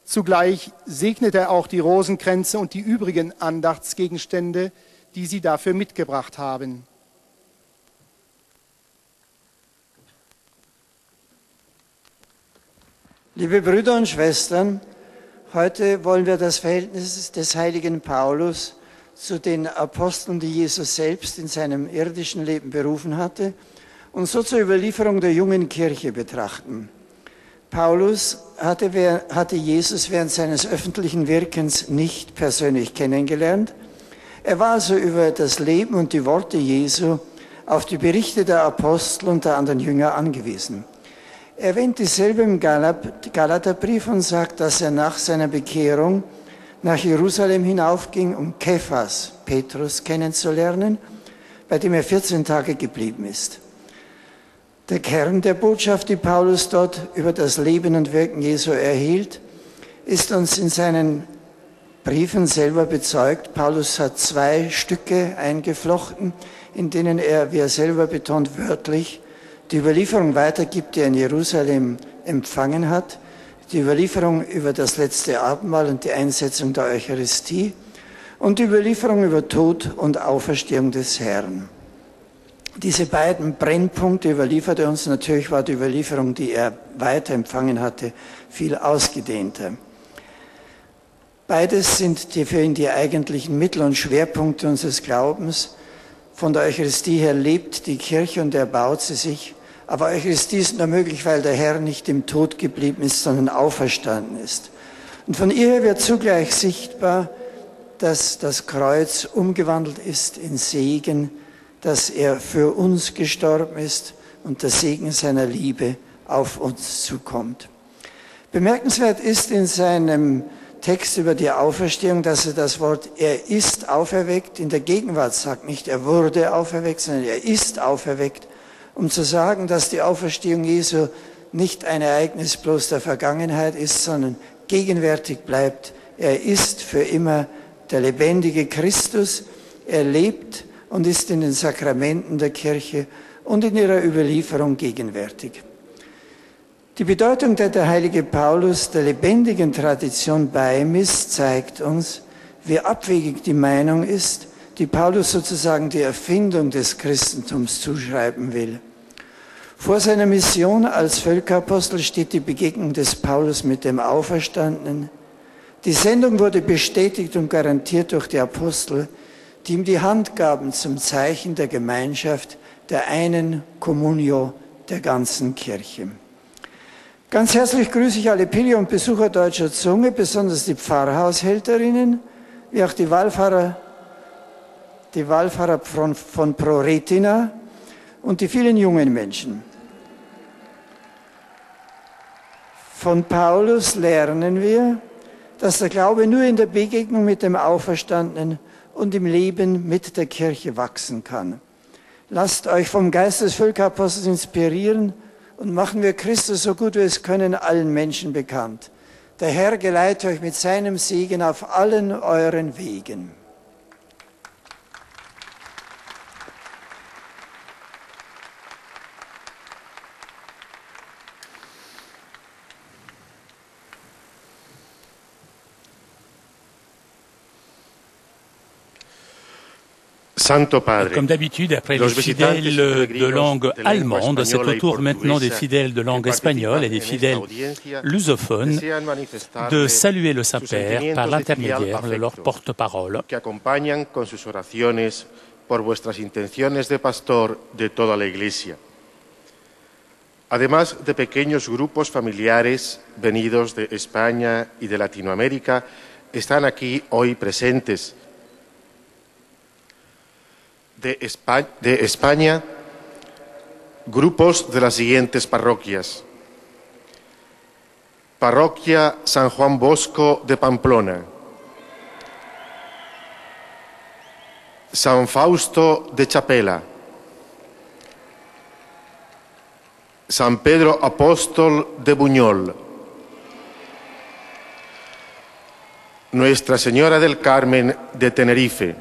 Speaker 3: Zugleich segnet er auch die Rosenkränze und die übrigen Andachtsgegenstände, die sie dafür mitgebracht haben.
Speaker 8: Liebe Brüder und Schwestern, heute wollen wir das Verhältnis des heiligen Paulus zu den Aposteln, die Jesus selbst in seinem irdischen Leben berufen hatte, und so zur Überlieferung der jungen Kirche betrachten. Paulus hatte Jesus während seines öffentlichen Wirkens nicht persönlich kennengelernt. Er war also über das Leben und die Worte Jesu auf die Berichte der Apostel und der anderen Jünger angewiesen. Er erwähnt dieselbe im Galaterbrief und sagt, dass er nach seiner Bekehrung nach Jerusalem hinaufging, um Kephas, Petrus, kennenzulernen, bei dem er 14 Tage geblieben ist. Der Kern der Botschaft, die Paulus dort über das Leben und Wirken Jesu erhielt, ist uns in seinen Briefen selber bezeugt. Paulus hat 2 Stücke eingeflochten, in denen er, wie er selber betont, wörtlich die Überlieferung weitergibt, die er in Jerusalem empfangen hat, die Überlieferung über das letzte Abendmahl und die Einsetzung der Eucharistie und die Überlieferung über Tod und Auferstehung des Herrn. Diese beiden Brennpunkte überliefert er uns. Natürlich war die Überlieferung, die er weiter empfangen hatte, viel ausgedehnter. Beides sind für ihn die eigentlichen Mittel und Schwerpunkte unseres Glaubens. Von der Eucharistie her lebt die Kirche und erbaut sie sich. Aber Eucharistie ist nur möglich, weil der Herr nicht im Tod geblieben ist, sondern auferstanden ist. Und von ihr her wird zugleich sichtbar, dass das Kreuz umgewandelt ist in Segen, dass er für uns gestorben ist und der Segen seiner Liebe auf uns zukommt. Bemerkenswert ist in seinem Text über die Auferstehung, dass er das Wort "er ist auferweckt" in der Gegenwart sagt, nicht "er wurde auferweckt", sondern "er ist auferweckt", um zu sagen, dass die Auferstehung Jesu nicht ein Ereignis bloß der Vergangenheit ist, sondern gegenwärtig bleibt. Er ist für immer der lebendige Christus, er lebt und ist in den Sakramenten der Kirche und in ihrer Überlieferung gegenwärtig. Die Bedeutung, die der heilige Paulus der lebendigen Tradition beimisst, zeigt uns, wie abwegig die Meinung ist, die Paulus sozusagen die Erfindung des Christentums zuschreiben will. Vor seiner Mission als Völkerapostel steht die Begegnung des Paulus mit dem Auferstandenen. Die Sendung wurde bestätigt und garantiert durch die Apostel, die ihm die Hand gaben zum Zeichen der Gemeinschaft, der einen Communio der ganzen Kirche. Ganz herzlich grüße ich alle Pilger und Besucher deutscher Zunge, besonders die Pfarrhaushälterinnen, wie auch die Wallfahrer von Pro Retina und die vielen jungen Menschen. Von Paulus lernen wir, dass der Glaube nur in der Begegnung mit dem Auferstandenen und im Leben mit der Kirche wachsen kann. Lasst euch vom Geist des Völkerapostels inspirieren und machen wir Christus so gut wir es können allen Menschen bekannt. Der Herr geleite euch mit seinem Segen auf allen euren Wegen.
Speaker 6: Santo Padre,
Speaker 1: Comme d'habitude, après les fidèles de langue allemande, c'est au tour maintenant des fidèles de langue espagnole et des fidèles lusophones de saluer le Saint-Père par l'intermédiaire de leur porte-parole.
Speaker 6: que acompañan con sus oraciones por vuestras intenciones de pastor de toda la Iglesia. Además de pequeños grupos familiares venidos de España y de Latinoamérica, están aquí hoy presentes. De España, grupos de las siguientes parroquias. Parroquia San Juan Bosco de Pamplona, San Fausto de Chapela, San Pedro Apóstol de Buñol, Nuestra Señora del Carmen de Tenerife,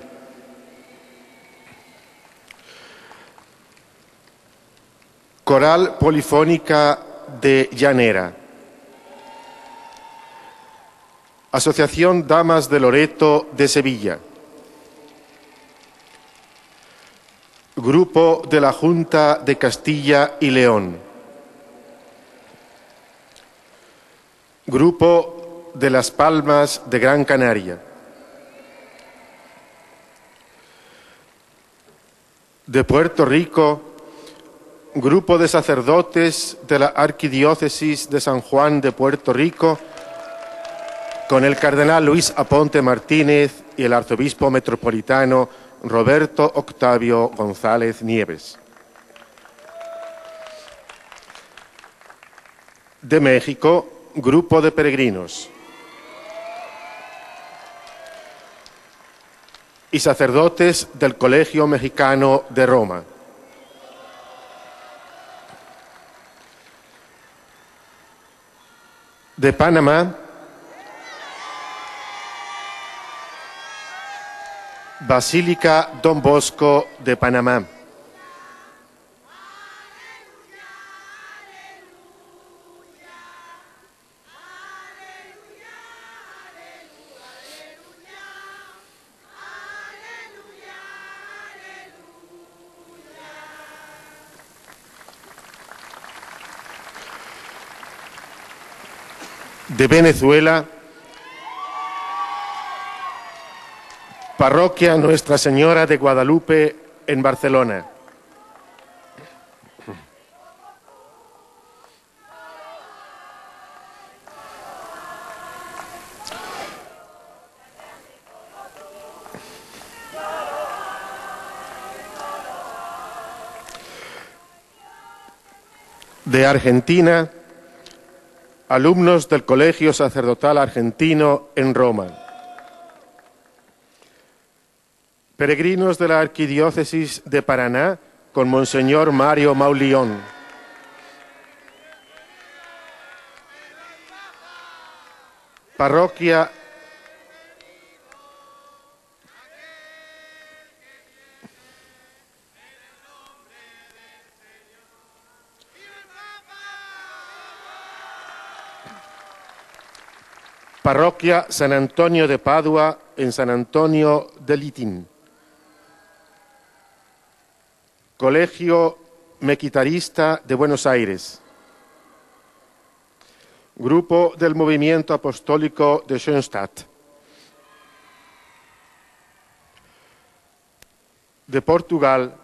Speaker 6: Coral Polifónica de Llanera, Asociación Damas de Loreto de Sevilla, Grupo de la Junta de Castilla y León, Grupo de Las Palmas de Gran Canaria, de Puerto Rico, Grupo de sacerdotes de la Arquidiócesis de San Juan de Puerto Rico, con el cardenal Luis Aponte Martínez y el arzobispo metropolitano Roberto Octavio González Nieves. De México, Grupo de peregrinos. Y sacerdotes del Colegio Mexicano de Roma. De Panamá, Basílica Don Bosco de Panamá. De Venezuela, Parroquia Nuestra Señora de Guadalupe en Barcelona. De Argentina, alumnos del Colegio Sacerdotal Argentino en Roma. Peregrinos de la Arquidiócesis de Paraná con Monseñor Mario Maulión. Parroquia Parroquia San Antonio de Padua en San Antonio de Litín. Colegio Mequitarista de Buenos Aires. Grupo del Movimiento Apostólico de Schoenstatt. De Portugal,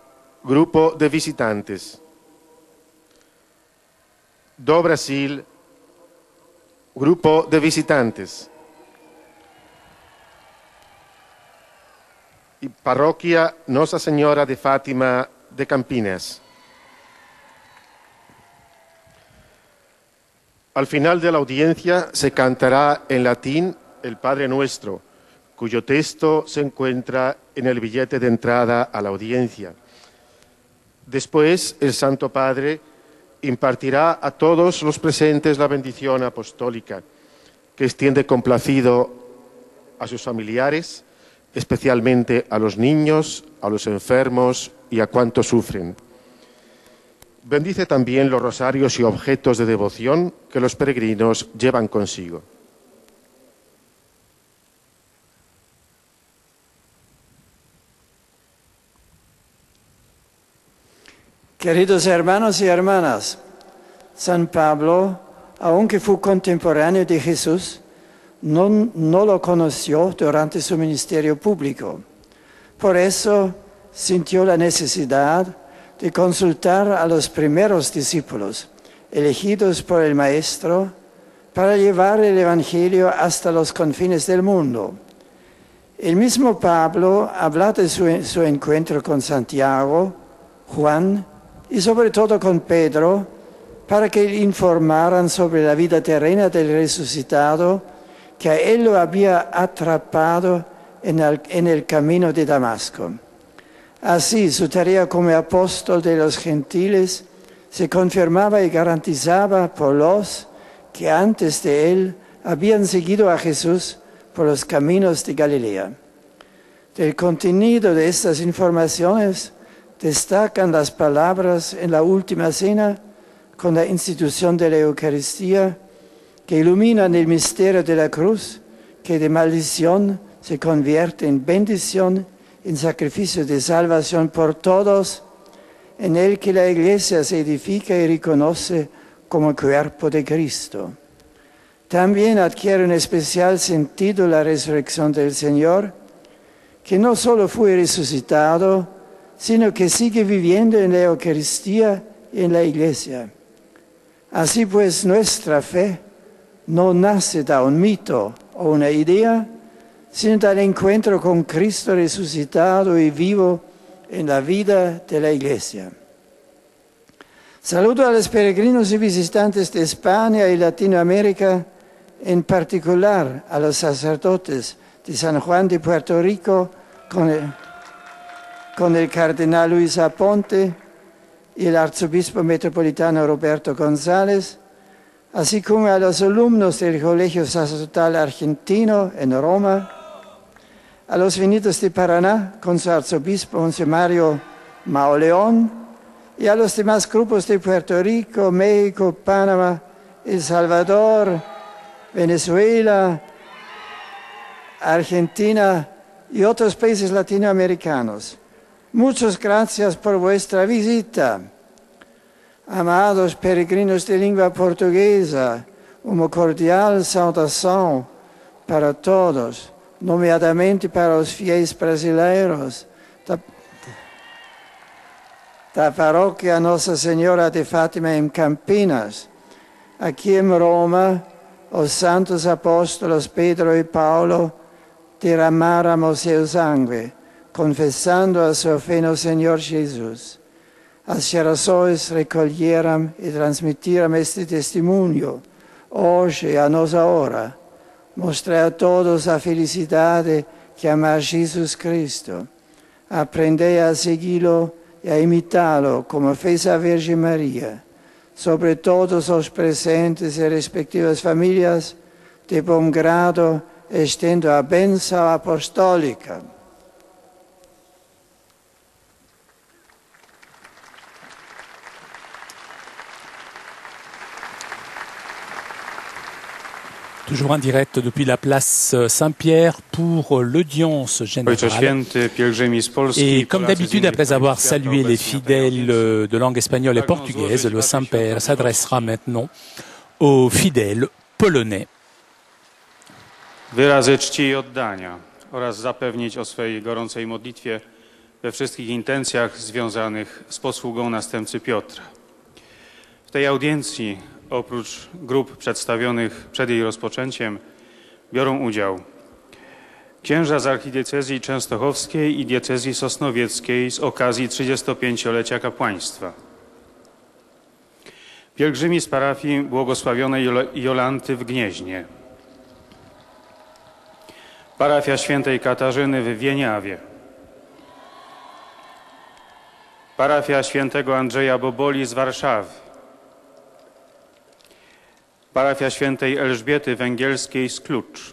Speaker 6: Grupo de Visitantes. Do Brasil, Grupo de Visitantes. Y Parroquia Nossa Señora de Fátima de Campinas. Al final de la audiencia se cantará en latín el Padre Nuestro, cuyo texto se encuentra en el billete de entrada a la audiencia. Después, el Santo Padre impartirá a todos los presentes la bendición apostólica, que extiende complacido a sus familiares, especialmente a los niños, a los enfermos y a cuantos sufren. Bendice también los rosarios y objetos de devoción que los peregrinos llevan consigo.
Speaker 8: Queridos hermanos y hermanas, San Pablo, aunque fue contemporáneo de Jesús, no lo conoció durante su ministerio público. Por eso sintió la necesidad de consultar a los primeros discípulos, elegidos por el Maestro, para llevar el Evangelio hasta los confines del mundo. El mismo Pablo habla de su encuentro con Santiago, Juan y sobre todo con Pedro, para que le informaran sobre la vida terrena del resucitado, que a él lo había atrapado en el camino de Damasco. Así, su tarea como apóstol de los gentiles se confirmaba y garantizaba por los que antes de él habían seguido a Jesús por los caminos de Galilea. Del contenido de estas informaciones destacan las palabras en la última cena con la institución de la Eucaristía, que iluminan el misterio de la cruz, que de maldición se convierte en bendición, en sacrificio de salvación por todos, en el que la Iglesia se edifica y reconoce como cuerpo de Cristo. También adquiere un especial sentido la resurrección del Señor, que no solo fue resucitado, sino que sigue viviendo en la Eucaristía y en la Iglesia. Así pues, nuestra fe no nace de un mito o una idea, sino del encuentro con Cristo resucitado y vivo en la vida de la Iglesia. Saludo a los peregrinos y visitantes de España y Latinoamérica, en particular a los sacerdotes de San Juan de Puerto Rico, con el cardenal Luis Aponte y el arzobispo metropolitano Roberto González, así como a los alumnos del Colegio Sacerdotal Argentino en Roma, a los venidos de Paraná con su arzobispo Monseñor Mario Mauleón, y a los demás grupos de Puerto Rico, México, Panamá, El Salvador, Venezuela, Argentina y otros países latinoamericanos. Muchas gracias por vuestra visita. Amados peregrinos de lengua portuguesa, uma cordial saudação para todos, nomeadamente para os fiéis brasileiros da paróquia Nossa Senhora de Fátima em Campinas. Aqui em Roma, os santos apóstolos Pedro e Paulo derramaram seu sangue, confessando a sua fé no Senhor Jesus. As gerações recolheram e transmitiram este testemunho. Hoje, a nossa hora, mostrei a todos a felicidade que amar Jesus Cristo. Aprendei a segui-lo e a imitá-lo, como fez a Virgem Maria. Sobre todos os presentes e respectivas famílias, de bom grado, estendo a bênção apostólica.
Speaker 1: Toujours en direct depuis la place Saint-Pierre pour l'audience générale. Et comme d'habitude, après avoir salué les fidèles de langue espagnole et portugaise, le Saint-Père s'adressera maintenant aux fidèles polonais.
Speaker 7: Wyrazy czci i oddania oraz zapewnić o swej gorącej modlitwie we wszystkich intencjach związanych z posługą następcy Piotra. W tej audiencji oprócz grup przedstawionych przed jej rozpoczęciem biorą udział księża z archidiecezji częstochowskiej i diecezji sosnowieckiej z okazji 35-lecia kapłaństwa, pielgrzymi z parafii błogosławionej Jolanty w Gnieźnie, parafia świętej Katarzyny w Wieniawie, parafia świętego Andrzeja Boboli z Warszawy, parafia świętej Elżbiety Węgielskiej z Klucz,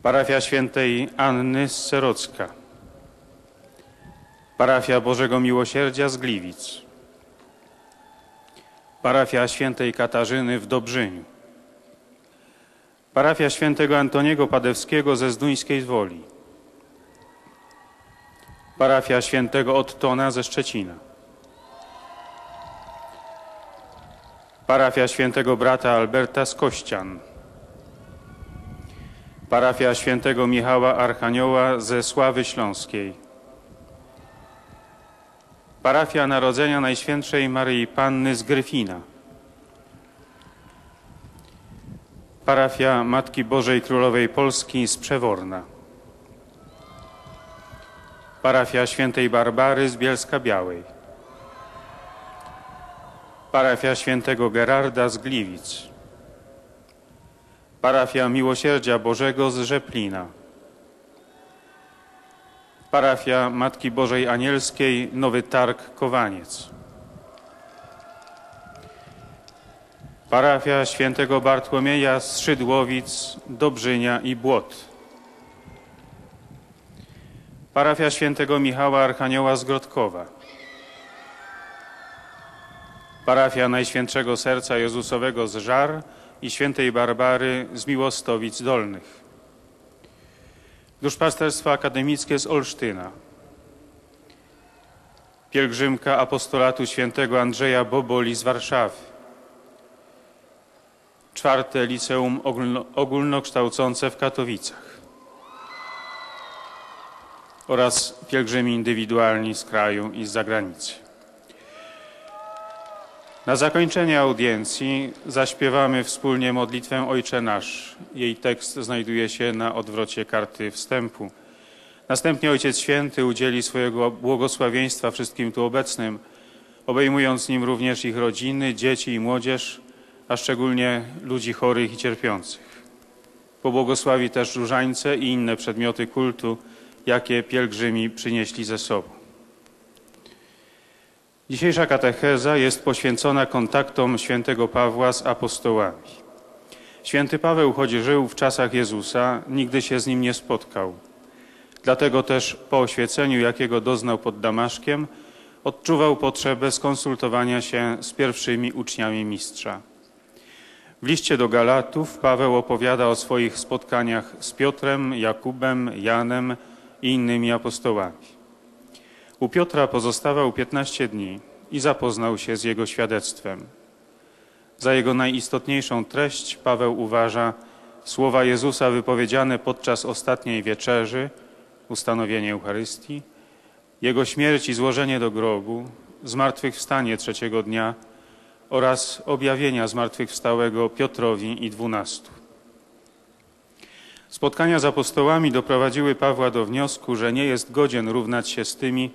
Speaker 7: parafia świętej Anny z Serocka, parafia Bożego Miłosierdzia z Gliwic, parafia świętej Katarzyny w Dobrzyniu, parafia świętego Antoniego Padewskiego ze Zduńskiej Woli, parafia świętego Ottona ze Szczecina, Parafia świętego brata Alberta z Kościan. Parafia świętego Michała Archanioła ze Sławy Śląskiej. Parafia Narodzenia Najświętszej Maryi Panny z Gryfina. Parafia Matki Bożej Królowej Polski z Przeworna. Parafia Świętej Barbary z Bielska-Białej. Parafia Świętego Gerarda z Gliwic. Parafia Miłosierdzia Bożego z Rzeplina. Parafia Matki Bożej Anielskiej Nowy Targ Kowaniec. Parafia Świętego Bartłomieja z Szydłowic, Dobrzynia i Błot. Parafia Świętego Michała Archanioła z Grodkowa. Parafia Najświętszego Serca Jezusowego z Żar i Świętej Barbary z Miłostowic Dolnych. Duszpasterstwo Akademickie z Olsztyna. Pielgrzymka Apostolatu Świętego Andrzeja Boboli z Warszawy. Czwarte Liceum Ogólnokształcące w Katowicach. Oraz pielgrzymi indywidualni z kraju i z zagranicy. Na zakończenie audiencji zaśpiewamy wspólnie modlitwę Ojcze Nasz. Jej tekst znajduje się na odwrocie karty wstępu. Następnie Ojciec Święty udzieli swojego błogosławieństwa wszystkim tu obecnym, obejmując nim również ich rodziny, dzieci i młodzież, a szczególnie ludzi chorych i cierpiących. Pobłogosławi też różańce i inne przedmioty kultu, jakie pielgrzymi przynieśli ze sobą. Dzisiejsza katecheza jest poświęcona kontaktom świętego Pawła z apostołami. Święty Paweł, choć żył w czasach Jezusa, nigdy się z nim nie spotkał. Dlatego też po oświeceniu, jakiego doznał pod Damaszkiem, odczuwał potrzebę skonsultowania się z pierwszymi uczniami Mistrza. W liście do Galatów Paweł opowiada o swoich spotkaniach z Piotrem, Jakubem, Janem i innymi apostołami. U Piotra pozostawał 15 dni i zapoznał się z jego świadectwem. Za jego najistotniejszą treść Paweł uważa słowa Jezusa wypowiedziane podczas ostatniej wieczerzy, ustanowienie Eucharystii, jego śmierć i złożenie do grobu, zmartwychwstanie trzeciego dnia oraz objawienia zmartwychwstałego Piotrowi i 12. Spotkania z apostołami doprowadziły Pawła do wniosku, że nie jest godzien równać się z tymi,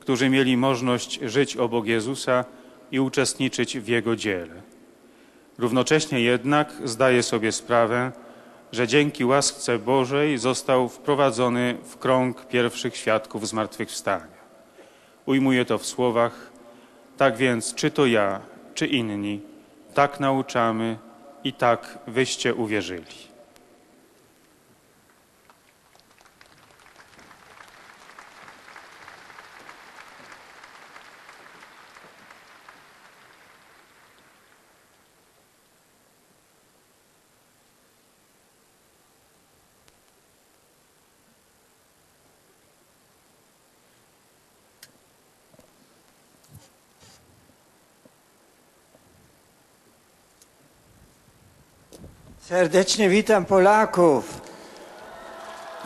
Speaker 7: którzy mieli możliwość żyć obok Jezusa i uczestniczyć w Jego dziele. Równocześnie jednak zdaje sobie sprawę, że dzięki łasce Bożej został wprowadzony w krąg pierwszych świadków zmartwychwstania. Ujmuje to w słowach: tak więc, czy to ja, czy inni, tak nauczamy i tak wyście uwierzyli.
Speaker 8: Serdecznie witam Polaków.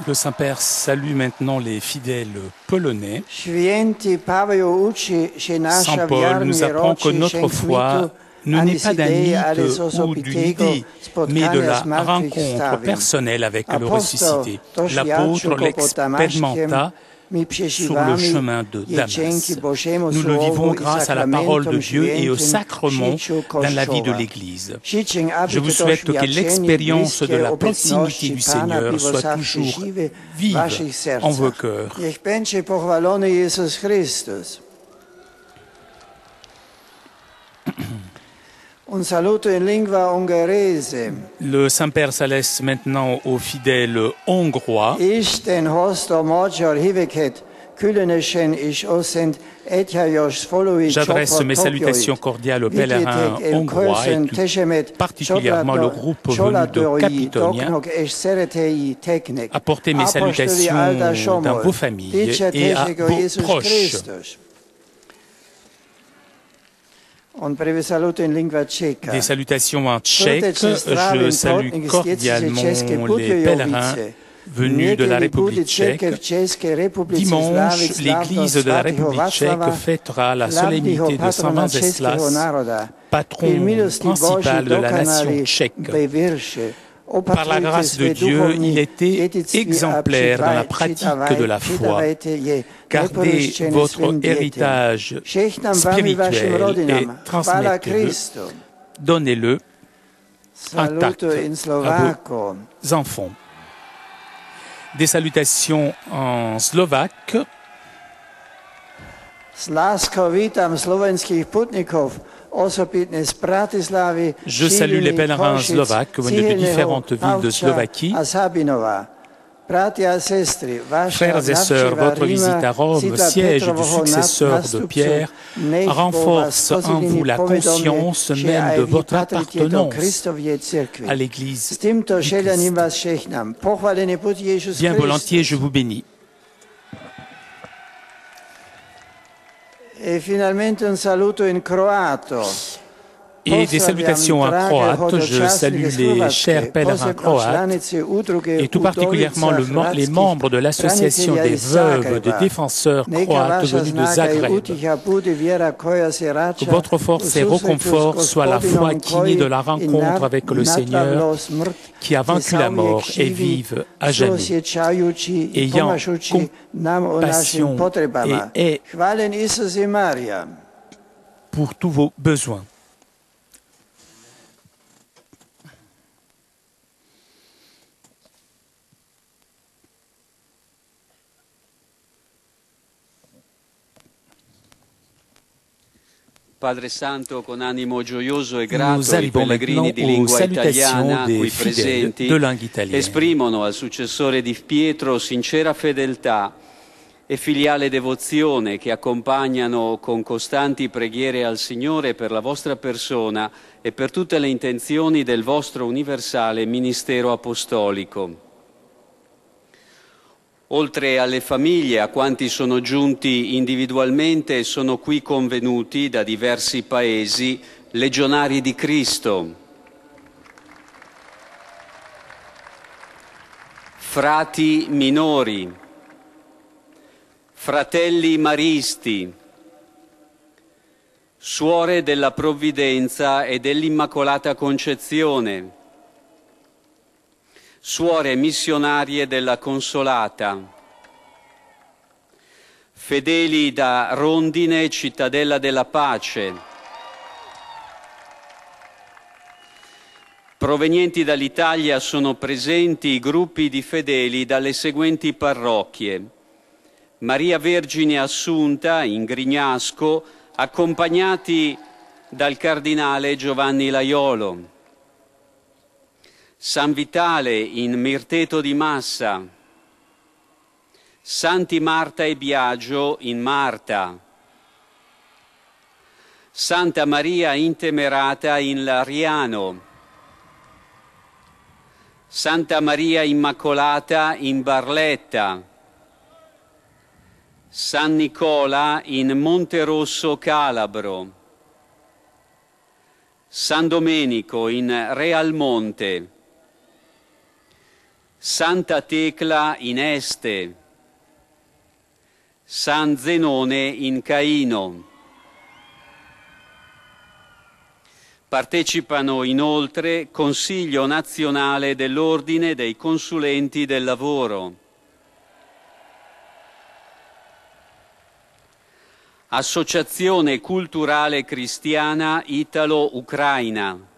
Speaker 1: Le Saint-Père salue maintenant les fidèles polonais.
Speaker 8: Święty Paweł uczy, że nasza
Speaker 1: Saint Paul
Speaker 8: wiara
Speaker 1: nous
Speaker 8: nie
Speaker 1: apprend que
Speaker 8: rodzi
Speaker 1: notre
Speaker 8: się
Speaker 1: foi
Speaker 8: kmitu,
Speaker 1: ne
Speaker 8: ani
Speaker 1: naît pas
Speaker 8: z
Speaker 1: d'un
Speaker 8: idei, ale z
Speaker 1: mythe ou d'une
Speaker 8: osobitego
Speaker 1: idée, mais de la
Speaker 8: spotkania
Speaker 1: rencontre
Speaker 8: zmartwychwstałym.
Speaker 1: personnelle avec le
Speaker 8: Apostoł
Speaker 1: ressuscité.
Speaker 8: doświadczył
Speaker 1: L'apôtre
Speaker 8: go pod Damaszkiem.
Speaker 1: l'expérimenta
Speaker 8: My
Speaker 1: sur le
Speaker 8: przeżywamy
Speaker 1: chemin de
Speaker 8: je
Speaker 1: Damas.
Speaker 8: dzięki Bożemu
Speaker 1: Nous le
Speaker 8: Słowu
Speaker 1: vivons
Speaker 8: i
Speaker 1: grâce à la parole de
Speaker 8: sakramentom
Speaker 1: Dieu et au
Speaker 8: świętym
Speaker 1: sacrement
Speaker 8: życiu
Speaker 1: dans la vie de
Speaker 8: Kościoła.
Speaker 1: l'Église.
Speaker 8: Życzę, aby
Speaker 1: Je vous
Speaker 8: to
Speaker 1: souhaite que
Speaker 8: doświadczenie
Speaker 1: l'expérience de la
Speaker 8: bliskie
Speaker 1: proximité
Speaker 8: obecności
Speaker 1: du
Speaker 8: Pana
Speaker 1: Seigneur
Speaker 8: było
Speaker 1: soit
Speaker 8: zawsze
Speaker 1: toujours
Speaker 8: żywe w
Speaker 1: vive
Speaker 8: waszych sercach.
Speaker 1: en vos cœurs.
Speaker 8: Niech będzie pochwalony Jezus Chrystus. Un saluto in lingua ungherese.
Speaker 1: Le Saint-Père s'adresse maintenant aux fidèles hongrois.
Speaker 8: Ich den hosto magyar híveket, különösen is osent egyhajos folói
Speaker 1: J'adresse mes salutations cordiales aux pèlerins hongrois et plus particulièrement le groupe venu de Capitonia. Apportez mes salutations dans vos familles et à vos proches.
Speaker 8: Un breve saluto in lingua ceca.
Speaker 1: Des salutations en tchèque. Je salue cordialement les pèlerins venus de la République tchèque. Dimanche, l'Église de la République tchèque fêtera la solennité de Saint Venceslas, patron principal de la nation tchèque. Par la grâce de Dieu, il était exemplaire dans la pratique de la foi. Gardez votre héritage spirituel et transmettez-le. Donnez-le intact à vos enfants. Des salutations en slovaque.
Speaker 8: Slásko vítam slovenských putníkov, osobitne z Bratislavy,
Speaker 1: Je salue les pèlerins slovaques venus de différentes villes de Slovaquie. Frères et sœurs, votre visite à Rome, siège du successeur de Pierre, renforce en vous la conscience même de votre appartenance à l'Église du Christ. Bien volontiers, je vous bénis.
Speaker 8: Et finalement, un saluto in croato.
Speaker 1: Et des salutations en croate. Je salue les chers pèlerins croates et tout particulièrement les membres de l'association des veuves de défenseurs croates venus de Zagreb. Que votre force et réconfort soit la foi qui naît de la rencontre avec le Seigneur qui a vaincu la mort et vive à jamais, ayant compassion et pour tous vos besoins.
Speaker 2: Padre Santo, con animo gioioso e
Speaker 1: Nous
Speaker 2: grato, i
Speaker 1: arrivons
Speaker 2: pellegrini
Speaker 1: maintenant
Speaker 2: di
Speaker 1: aux
Speaker 2: lingua
Speaker 1: salutations
Speaker 2: italiana
Speaker 1: des
Speaker 2: qui
Speaker 1: fidèles
Speaker 2: presenti
Speaker 1: de langue italienne.
Speaker 2: esprimono al successore di Pietro sincera fedeltà e filiale devozione che accompagnano con costanti preghiere al Signore per la vostra persona e per tutte le intenzioni del vostro universale ministero apostolico. Oltre alle famiglie, a quanti sono giunti individualmente e sono qui convenuti da diversi paesi, legionari di Cristo, frati minori, fratelli maristi, suore della Provvidenza e dell'Immacolata Concezione, suore missionarie della Consolata, fedeli da Rondine, cittadella della pace, provenienti dall'Italia sono presenti gruppi di fedeli dalle seguenti parrocchie: Maria Vergine Assunta in Grignasco, accompagnati dal cardinale Giovanni Laiolo, San Vitale in Mirteto di Massa, Santi Marta e Biagio in Marta, Santa Maria Intemerata in Lariano, Santa Maria Immacolata in Barletta, San Nicola in Monterosso Calabro, San Domenico in Realmonte, Santa Tecla in Este, San Zenone in Caino. Partecipano inoltre Consiglio Nazionale dell'Ordine dei Consulenti del Lavoro, Associazione Culturale Cristiana Italo-Ucraina,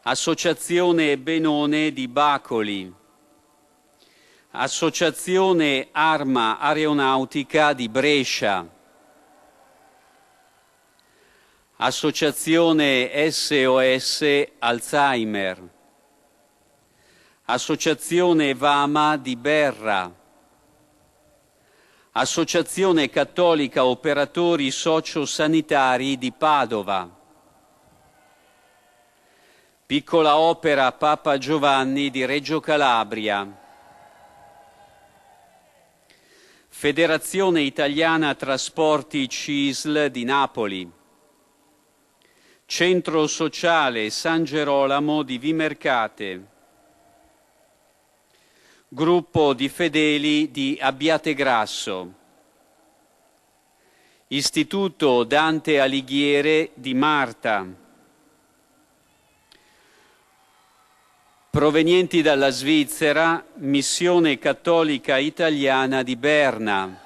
Speaker 2: Associazione Benone di Bacoli, Associazione Arma Aeronautica di Brescia, Associazione SOS Alzheimer, Associazione Vama di Berra, Associazione Cattolica Operatori Sociosanitari di Padova, Piccola Opera Papa Giovanni di Reggio Calabria, Federazione Italiana Trasporti CISL di Napoli, Centro Sociale San Gerolamo di Vimercate, Gruppo di Fedeli di Abbiategrasso, Istituto Dante Alighiere di Marta, provenienti dalla Svizzera, Missione Cattolica Italiana di Berna.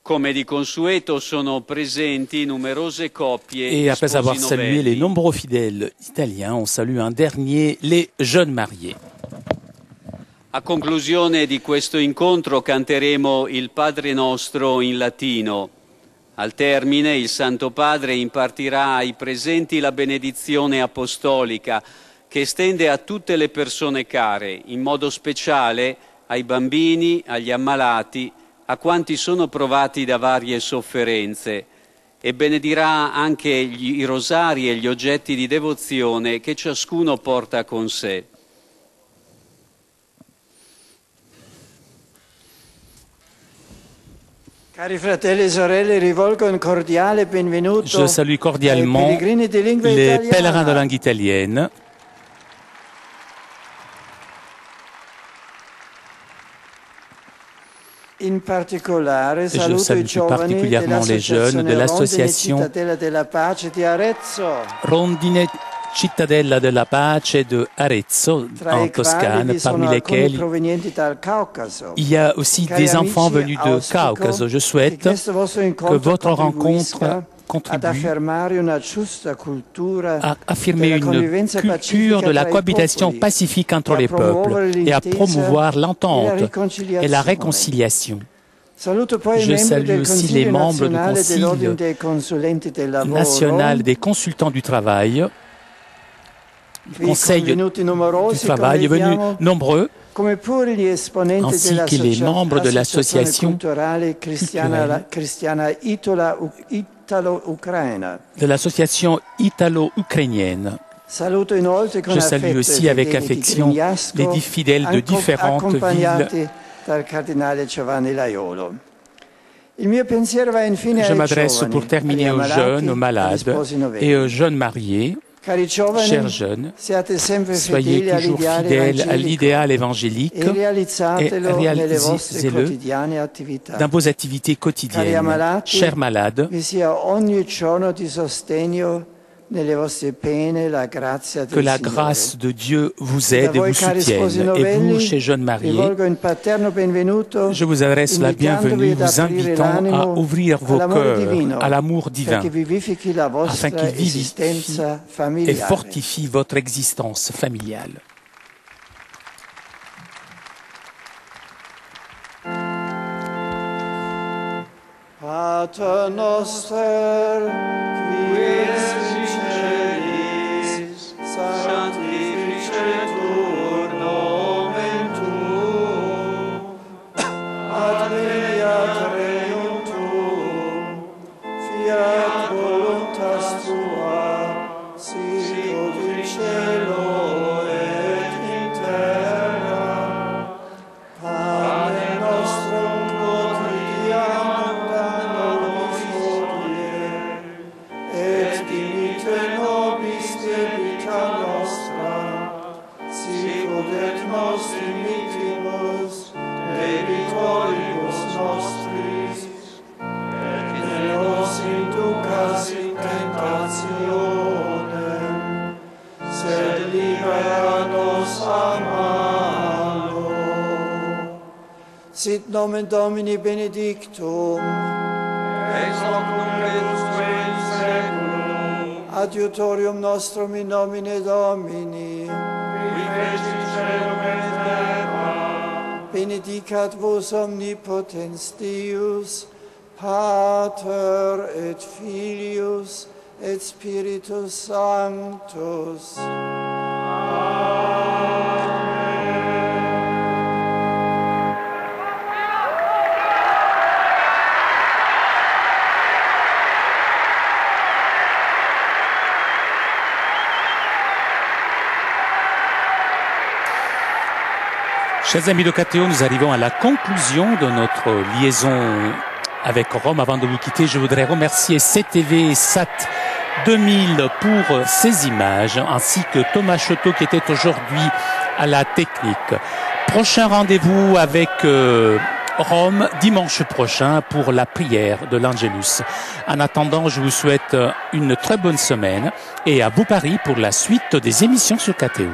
Speaker 2: Come di consueto sono presenti numerose coppie
Speaker 1: Et après avoir
Speaker 2: sposi
Speaker 1: salué
Speaker 2: novelli.
Speaker 1: les nombreux fidèles italiens, on salue un dernier, les jeunes mariés.
Speaker 2: A conclusione di questo incontro canteremo il Padre Nostro in latino. Al termine il Santo Padre impartirà ai presenti la benedizione apostolica che estende a tutte le persone care, in modo speciale ai bambini, agli ammalati, a quanti sono provati da varie sofferenze, e benedirà anche i rosari e gli oggetti di devozione che ciascuno porta con sé.
Speaker 8: Cari fratelli e sorelle, rivolgo un cordiale benvenuto
Speaker 1: Je salue cordialement
Speaker 8: ai pellegrini di lingua
Speaker 1: les
Speaker 8: italiana.
Speaker 1: pèlerins de langue italienne.
Speaker 8: In particolare
Speaker 1: Je
Speaker 8: saluto
Speaker 1: salue
Speaker 8: i
Speaker 1: plus
Speaker 8: giovani
Speaker 1: particulièrement les jeunes de l'association
Speaker 8: Cittadella della Pace di Arezzo,
Speaker 1: Rondine Cittadella della Pace de Arezzo,
Speaker 8: tra
Speaker 1: en
Speaker 8: i quali
Speaker 1: Toscane,
Speaker 8: vi sono
Speaker 1: parmi
Speaker 8: alcuni
Speaker 1: lesquels
Speaker 8: provenienti dal Caucaso.
Speaker 1: il y a aussi
Speaker 8: Cari
Speaker 1: des enfants
Speaker 8: amici,
Speaker 1: venus de
Speaker 8: auspico
Speaker 1: Caucase. Je
Speaker 8: che
Speaker 1: souhaite
Speaker 8: questo vostro
Speaker 1: que
Speaker 8: incontro
Speaker 1: votre
Speaker 8: contribuisca
Speaker 1: rencontre
Speaker 8: ad
Speaker 1: contribue
Speaker 8: affermare una giusta cultura
Speaker 1: à affirmer
Speaker 8: della
Speaker 1: une
Speaker 8: convivenza
Speaker 1: culture
Speaker 8: pacifica
Speaker 1: de la
Speaker 8: tra i
Speaker 1: cohabitation
Speaker 8: popoli,
Speaker 1: pacifique entre
Speaker 8: e a
Speaker 1: les
Speaker 8: promuovere
Speaker 1: peuples et à
Speaker 8: l'intesa
Speaker 1: promouvoir
Speaker 8: e la
Speaker 1: l'entente et la
Speaker 8: riconciliazione.
Speaker 1: réconciliation.
Speaker 8: Saluto poi i
Speaker 1: Je
Speaker 8: membri
Speaker 1: salue
Speaker 8: del
Speaker 1: aussi les
Speaker 8: Consiglio
Speaker 1: membres du
Speaker 8: nazionale dell'Ordine
Speaker 1: Conseil
Speaker 8: dei consulenti del lavoro,
Speaker 1: national des consultants du travail,
Speaker 8: qui
Speaker 1: Conseil du
Speaker 8: convenuti numerosi,
Speaker 1: travail,
Speaker 8: come
Speaker 1: venus
Speaker 8: vediamo,
Speaker 1: nombreux,
Speaker 8: come pure gli esponenti
Speaker 1: ainsi que les membres de l'association
Speaker 8: culturale cristiana italo-ucraina.
Speaker 1: de l'association italo-ukrainienne.
Speaker 8: Saluto inoltre con
Speaker 1: Je salue
Speaker 8: affetto
Speaker 1: aussi
Speaker 8: i
Speaker 1: avec
Speaker 8: fedeli di
Speaker 1: affection
Speaker 8: Grignasco,
Speaker 1: les fidèles de différentes
Speaker 8: accompagnati
Speaker 1: villes.
Speaker 8: dal cardinale Giovanni Laiolo. Il mio pensiero va infine
Speaker 1: Je
Speaker 8: ai
Speaker 1: m'adresse
Speaker 8: giovani,
Speaker 1: pour terminer
Speaker 8: agli
Speaker 1: aux
Speaker 8: ammalati,
Speaker 1: jeunes, aux
Speaker 8: agli
Speaker 1: malades
Speaker 8: sposi novelli.
Speaker 1: et aux jeunes mariés.
Speaker 8: Cari giovani,
Speaker 1: Chers jeunes,
Speaker 8: siate sempre
Speaker 1: soyez
Speaker 8: fedeli
Speaker 1: toujours
Speaker 8: all'ideale
Speaker 1: fidèles à
Speaker 8: evangelico
Speaker 1: l'idéal évangélique
Speaker 8: e realizzatelo
Speaker 1: et
Speaker 8: nelle vostre
Speaker 1: réalisez-le
Speaker 8: quotidiane attività.
Speaker 1: dans vos activités
Speaker 8: Cari
Speaker 1: quotidiennes.
Speaker 8: ammalati,
Speaker 1: Chers malades,
Speaker 8: vi sia ogni giorno di sostegno nelle vostre pene la grazia del
Speaker 1: que la
Speaker 8: Signore.
Speaker 1: grâce de Dieu vous
Speaker 8: Da
Speaker 1: aide et
Speaker 8: voi,
Speaker 1: vous
Speaker 8: cari sposi
Speaker 1: soutienne. Et vous,
Speaker 8: novelli,
Speaker 1: chez jeunes mariés,
Speaker 8: rivolgo un paterno benvenuto,
Speaker 1: je vous adresse la bienvenue,
Speaker 8: invitandovi ad
Speaker 1: vous
Speaker 8: aprire
Speaker 1: invitant à
Speaker 8: l'animo
Speaker 1: ouvrir vos
Speaker 8: all'amore
Speaker 1: cœurs
Speaker 8: divino,
Speaker 1: à l'amour divin,
Speaker 8: perché vivifichi la
Speaker 1: afin
Speaker 8: vostra
Speaker 1: qu'il vivifie
Speaker 8: esistenza
Speaker 1: et
Speaker 8: familiare.
Speaker 1: fortifie votre existence familiale.
Speaker 8: Pater noster, qui es in celis, sanctificetur nomen tuum, adveniat regnum tuum, fiat voluntas tua, sicut in cielo et in terra. Pane nostrum quotidianum da nobis hodie, et dimitte nobis debita nostra, sicut et nos dimittimus debitoribus nostris, et ne nos inducas in tentationem, sed libera nos a malo. Sit nomen Domini benedictum,
Speaker 2: Ex hoc nunc et usque in seculum,
Speaker 8: adiutorium nostrum in nomine Domini,
Speaker 2: qui fecit caelum et terra,
Speaker 8: benedicat vos omnipotens Deus, Pater et Filius et Spiritus Sanctus.
Speaker 1: Chers amis de KTO, nous arrivons à la conclusion de notre liaison avec Rome. Avant de vous quitter, je voudrais remercier CTV Sat 2000 pour ces images, ainsi que Thomas Choteau qui était aujourd'hui à la technique. Prochain rendez-vous avec Rome dimanche prochain pour la prière de l'Angelus. En attendant, je vous souhaite une très bonne semaine et à vous Paris pour la suite des émissions sur KTO.